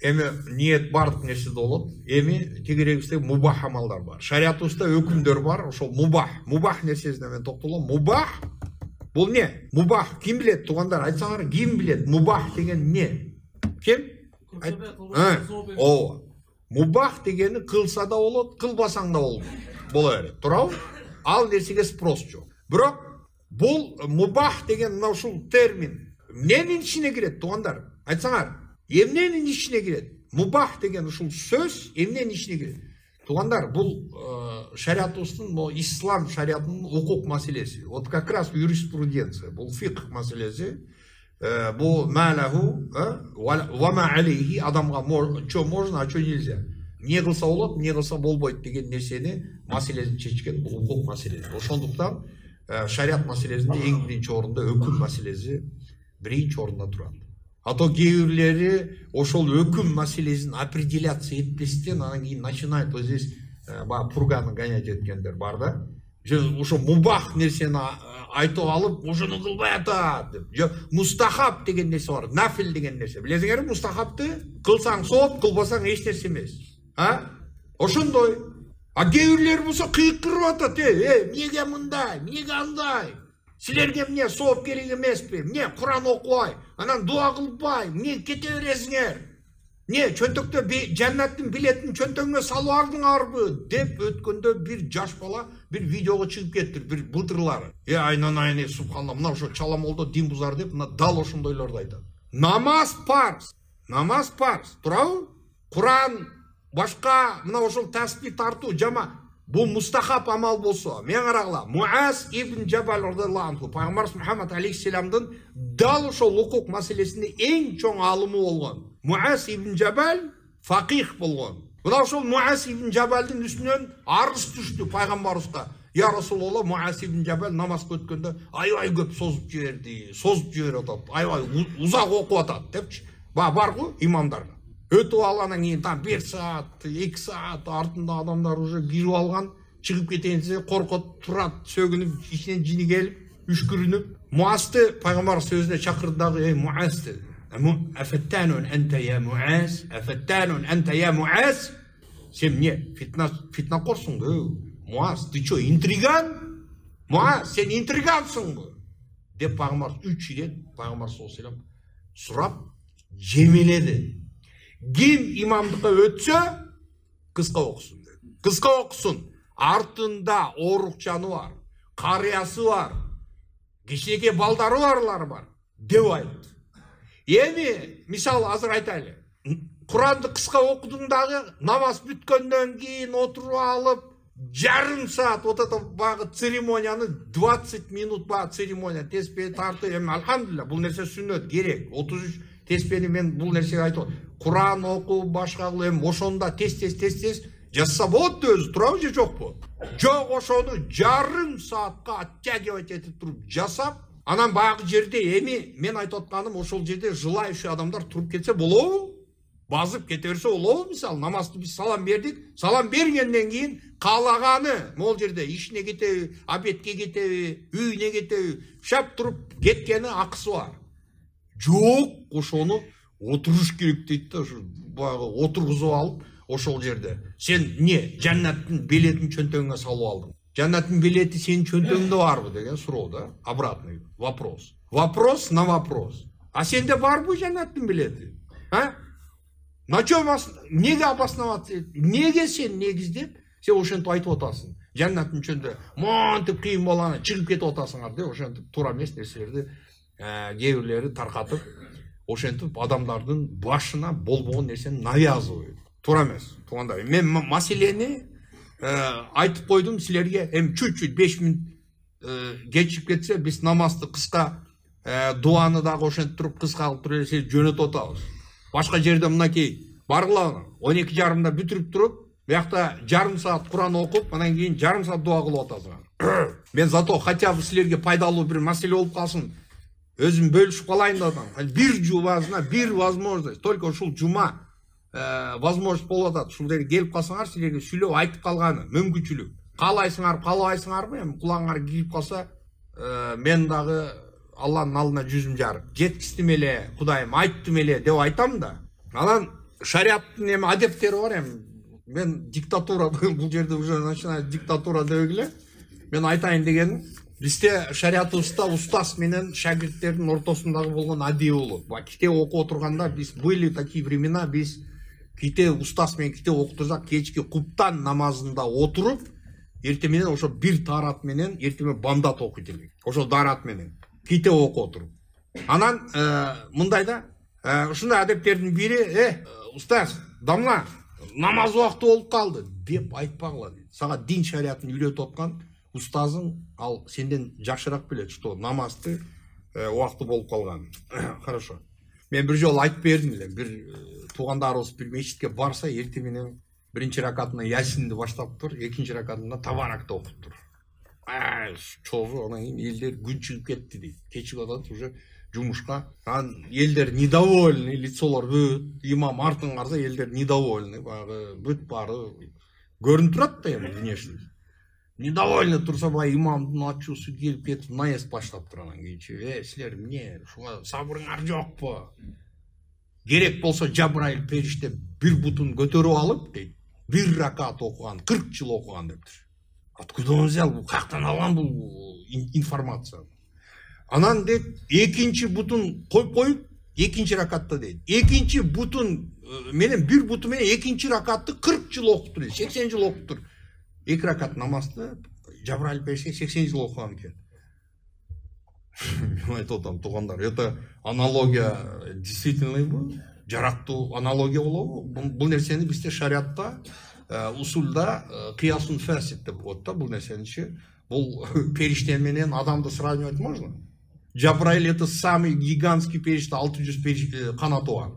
эми ниет бардык нерседе болот. Эми тегерегибизде мубах амалдар бар. Шариатыбызда өкүмдөр бар. Ошол мубах нерсесине мен токтолом. Мубах бул не? Мубах ким билет туугандар? Айтсаңар, ким билет? Мубах деген не? Ким? Ооба. Мубах дегени кылса да болот, кылбасаң да боло берет. Туурабы? Ал нерсеге спрос жок. Бирок бул мубах деген мына ушул термин эмненин ичине кирет туугандар? Айтсаңар, эмненин ичине кирет? Мубах деген ушул сөз эмненин ичине кирет? Туугандар, бул шариатыбыздын, ислам шариатынын укук маселеси. Вот как раз юриспруденция, бул фикх маселеси. Бу малаху ва ма алейхи, адамга чо можно, а чо нельзя. Не кылса болот, не кылса болбойт деген нерсени маселесин чечкен бул укук маселеси. Ошондуктан шариат маселесинде эң биринчи орунда өкүм маселеси биринчи орунда турат. А то кээ бирлери ошол өкүм маселесин определяться этпестен анан кийин начинает вот здесь пурганы гонять эткендер бар да. Ошо мубах нерсени айтып алып, ошону кылбай атат деп. Же мустахаб деген нерсе бар, нафил деген нерсе. Билесиңерби, мустахабты кылсаң сооп, кылбасаң эч нерсе эмес. Ошондой. А кээ бирлери болсо кыйкырып атат, эмнеге мындай, эмнеге андай? Силерге эмне сооп керек эмеспи? Эмне Куран окубай, анан дуа кылбай, эмне кете бересиңер? Не, чөнтөктө жаннаттын билетин чөнтөгүңө салып алдыңарбы деп өткөндө бир жаш бала бир видеого чыгып кетти, бир былтырлары. Айнанайын, субханалла, мына ошо чаламолдо дин бузар деп, мына дал ошондойлорду айтат. Намаз парз. Намаз парз. Туурабы? Куран башка, мына ошол таспих тартуу жама. Бул мустахаб амал болсо, мен карагыла, Муаз ибн Жабал радиллаху анху, Пайгамбарыбыз Мухаммад алейхиссаламдын дал ошол укук маселесинде эң чоң алымы болгон. Муаз ибн Жабал факих болгон. Мына ошол Муаз ибн Жабалдын үстүнөн арыз түштү Пайгамбарыбызга. Я Расулулла, Муаз ибн Жабал намазга өткөндө аябай көп созуп жиберип атат, аябай узак окуп атат депчи. Баргы имамдарга. Өтіп алғаннан кейін там 1 саат, 2 саат артында адамдар уже кирип алған, чыгып кетейін десе коркот турат, сөгүнүп, ичинен жини келип, үшкүрүнүп. Муазды пайгамбар сөзүнө чакырды дагы, Муаз dedi. Афаттанун анта я Муаз, афаттанун анта я Муаз. Сен не, фитна корсуңбу? Муаз, ты чё, интриган? Муаз, сен интригансыңбы? Деп пайгамбар 3 рет, пайгамбар саллаллаху алейхи ва саллям сурап, жемеледи. Ким имамдыкка өтсө, кыска окусун dedi. Кыска окусун. Артында орукчаны бар, карыясы бар, кичинекей балдары бар деп айтты. Эми, мисалы азыр айтайлы. Куранды кыска окудуң дагы, намаз бүткөндөн кийин отуруп алып, жарым саат вот это багы церемонияны 20 минут багы церемония теспе тарты. Эми алхамдулилля, бул нерсе сүннөт керек. 33 теспени мен бул нерсеге айтып, Куран окуу башка кылып, ошондо тез жазса болот өзү, турабы же жокпу? Жок, ошону жарым саатка оттягивать этип туруп жасап, анан баягы жерде эми мен айтып атканым, ошол жерде желающий адамдар туруп кетсе болобу? Базып кете берсе болобу? Мисалы, намазды биз салам бердик, салам бергенден кийин каалаганы могул жерде ишине кетеби, обедке кетеби, үйүнө кетеби, шап туруп кеткени акысы бар. Жок, ошону отуруш керек дейт да, баягы отургузуп алып, ошол жерде. Сен не, жаннаттын билетин чөнтөгүңө салып алдың. Жаннаттын билети сенин чөнтөгүңдө барбы деген суроо да, обратный вопрос. Вопрос на вопрос. А сенде барбы жаннаттын билети? На чё неге обосноваться? Неге сен негиздеп, сен ошентип айтып атасың? Жаннаттын чөнтө монтип кыйын болганы чыгып кетип атасыңар деп, ошентип туура эмес нерселерди кээ бирлери таркатып, ошентип адамдардын башына болбогон нерсени навязывает. Туура эмес. Туугандар, мен маселени айтып койдум силерге, эми чуть-чуть 5 мүнөт кечип кетсе биз намазды кыска дуаны дагы ошентип туруп кыска кылып туруп эле жөнөтүп атабыз. Башка жерде мынакей баргыла 12:30 бүтүрүп туруп, биякта жарым саат Куран окуп, анан кийин жарым саат дуа кылып атасың. Мен зато хотя бы силерге пайдалуу бир маселе болуп калсын, өзүм бөлүшүп калайын деп атам. Бир жумасына бир возможность, только ушул жума возможность болуп атат. Ушул жерге келип калсаңар, силерге сүйлөп айтып калганы мүмкүнчүлүк. Каалайсыңарбы, эми кулаңар кирип калса, мен дагы Алланын алдына жүзүм жарып, жеткиздим эле, Кудайым айттым эле деп айтам да. Анан шариаттын эми адептери бар эми. Мен диктатура бул жерде уже начинает диктатура дебегиле. Мен айтайын дегеним, бизде шариятыбызда устаз менен шагирттердин ортосундагы болгон адеп болот. Китеп окуп отурганда биз были такие времена, биз китеп устаз менен китеп окутурсак, кечки куптан намазында отуруп, эртең менен ошо бир тарат менен эртең бамдат окуйт элек. Ошо дарат менен китеп окуп отуруп. Анан мындай да, ушундай адептердин бири, устаз, дамла, намаз убакыты болуп калды деп айтпагыла дейт. Сага дин шариятын үйрөтүп аткан устазың ал сенден жакшыраак билет, что намазды убакыты болуп калган. Хорошо. Мен бир жолу айтып бердим эле, бир туугандарыбыз бир мечитке барса, эртең менен биринчи ракатына Ясинди баштап тур, экинчи ракатында Табаракты окуп тур. Чогу анан кийин элдер күн чыгып кетти дейт. Кечип атат уже жумушка. Анан элдер недовольный, лицолор бүт, имам артын караса элдер недовольный, баягы бүт баары көрүнүп турат да эми внешность. Недовольный турса, баягы имамдын ачуусу келип кетип наезд баштап тур анан кийин. Силер эмне, ушуга сабырыңар жокпу? Керек болсо Жабраил периште бир бутун көтөрүп алып дейт. Бир ракат окуган, 40 жыл окуган дептир. Откуда он взял? Каяктан алган бул информация? Анан дейт, экинчи бутун коюп, экинчи ракатта дейт. Экинчи бутун менен бир бутун менен экинчи ракатты 40 жыл окуптур, 80 жыл окуптур. Эки ракат намазды Жабраил периште 80 жыл окуган экен. Мен айтып атам, туугандар, это аналогия действительно бу? Жарактуу аналогия болобу? Бул нерсени бизде шариатта усулда кыясун фасид деп коет да, бул нерсени. Бул периште менен адамды сравнивать можно? Джабраил это самый гигантский периште, 600 канаты бар.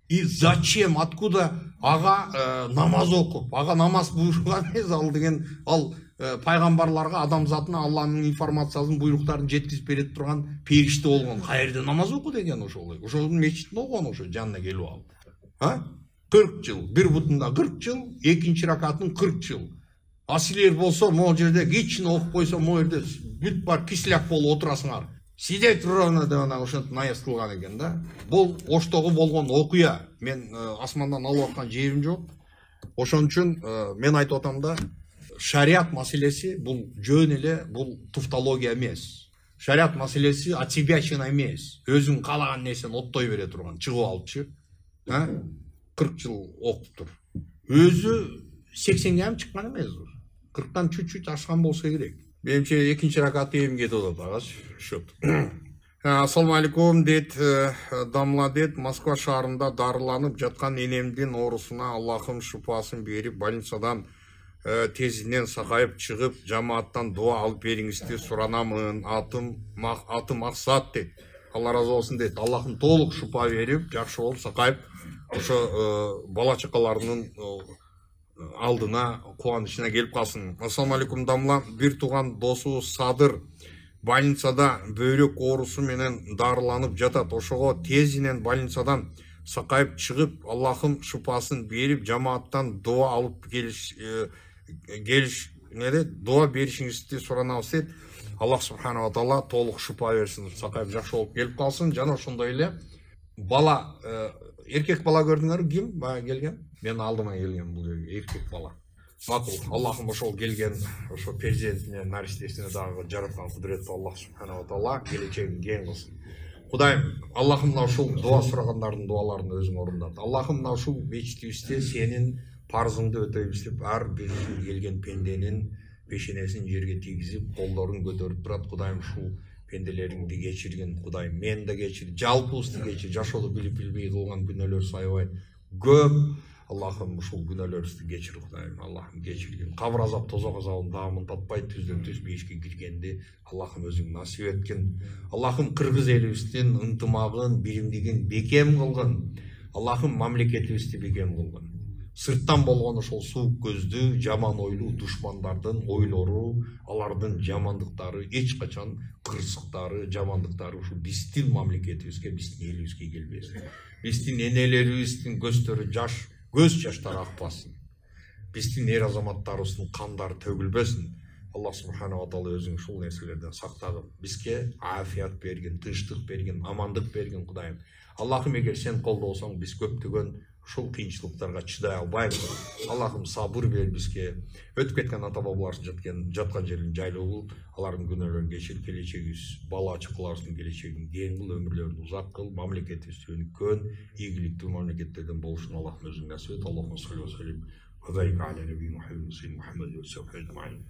И зачем, откуда ага намаз окуп, ага намаз буйруган эмес, ал деген ал пайгамбарларга адамзатына Алланын информациясын, буйруктарын жеткизип берет турган периште болгон. Каерде намаз оку деген ошол. Ошонун мечитин окуган ошо жанына келип алып. 40 жыл, бир бутунда 40 жыл, экинчи ракатын 40 жыл. А силер болсо, могу жерде кичине окуп койсо, могу жерде бүт бар кисляк болуп отурасыңар. Сидеть ровно деп анан ошентип наезд кылган экен да. Бул Оштогу болгон окуя. Мен асмандан алып аткан жерим жок. Ошон үчүн мен айтып атам да, шариат маселеси бул жөн эле, бул туфтология эмес. Шариат маселеси отсебячина эмес. Өзүң каалаган нерсени оттой бере турган, чыгып алыпчы. 40 жыл окуптур. Өзү 80ге чыккан эмес. 40тан чуть-чуть ашкан болсо керек. Менимче экинчи ракаты эми кетип атат агачы. Счет. Ассаламу алейкум дейт, дамла дейт, Москва шаарында дарыланып жаткан энемдин оорусуна Аллахым шыпасын берип, больницадан тезинен сакайып чыгып, жамааттан дуа алып бериңизди суранамын. Атым Максат дейт. Алла разы болсун дейт. Аллахым толук шыпа берип, жакшы болуп сакайып, ошо бала чакаларынын алдына кубанычына келип калсын. Ассаламу алейкум дамла, бир тууган досу Садыр больницада бөйрөк оорусу менен дарыланып жатат. Ошого тезинен больницадан сакайып чыгып, Аллахым шыпасын берип, жамааттан дуа алып дуа беришиңизди суранабыз дейт. Аллах субханала таала толук шыпа берсин, сакайып жакшы болуп келип калсын. Жана ошондой эле бала, эркек бала көрдүңөрбү? Ким баягы келген? Мен алдыма келген бул эркек бала. Макул, Аллахым ошол келген, ошо перзентине, наристесине дагы жараткан кудуреттүү Аллах субханала таала келечегин кең кылсын. Кудайым, Аллахым мына ушул дуа сурагандардын дуаларын өзүң орундат. Аллахым мына ушул мечитибизде сенин парзыңды өтөйбүз деп ар бир келген пенденин пешенесин жерге тийгизип, колдорун көтөрүп турат. Кудайым, ушул пенделериңди кечиргин. Кудайым, мен да кечир, жалпыбызды кечир. Жашоодо билип билбей кылган күнөөлөр сайбай көп Аллахым ушул күнөөлөрүбүздү кечир Кудайым. Аллахым кечиргин. Кабыр азап, тозок азабын даамын татпай түздөн түз мейишке киргенди Аллахым өзүң насип эткин. Аллахым кыргыз элибиздин ынтымагын, биримдигин бекем кылгын. Аллахым мамлекетибизди бекем кылгын. Сырттан болгон ошол суук көздүү, жаман ойлуу душмандардын ойлору, алардын жамандыктары эч качан кырсыктары, жамандыктары ушу биздин мамлекетибизге, биздин элибизге келбесин. Биздин энелерибиздин көздөрү жаш, көз жаштары акпасын. Биздин эр азаматтарыбыздын кандары төгүлбөсүн. Аллах субхана ва таала өзүң ушул нерселерден сактагын. Бизге афият берген, тынчтык берген, амандык берген Кудайым. Аллахым, эгер сен колдосоң, биз көптөгөн ушул кыйынчылыктарга чыдай албайбыз. Аллахым сабыр бер бизге. Өтүп кеткен ата бабаларыбыздын жаткан жерин жайлуу кыл, алардын күнөөлөрүн кечир, келечегибиз, бала чакаларыбыздын келечегин кең кыл, өмүрлөрүн узак кыл, мамлекетибиз өнүккөн, ийгиликтүү мамлекеттерден болушун Аллахым өзүң насип эт. Аллахумма салли ва саллим ва барик аля набийина Мухаммад ва саллям.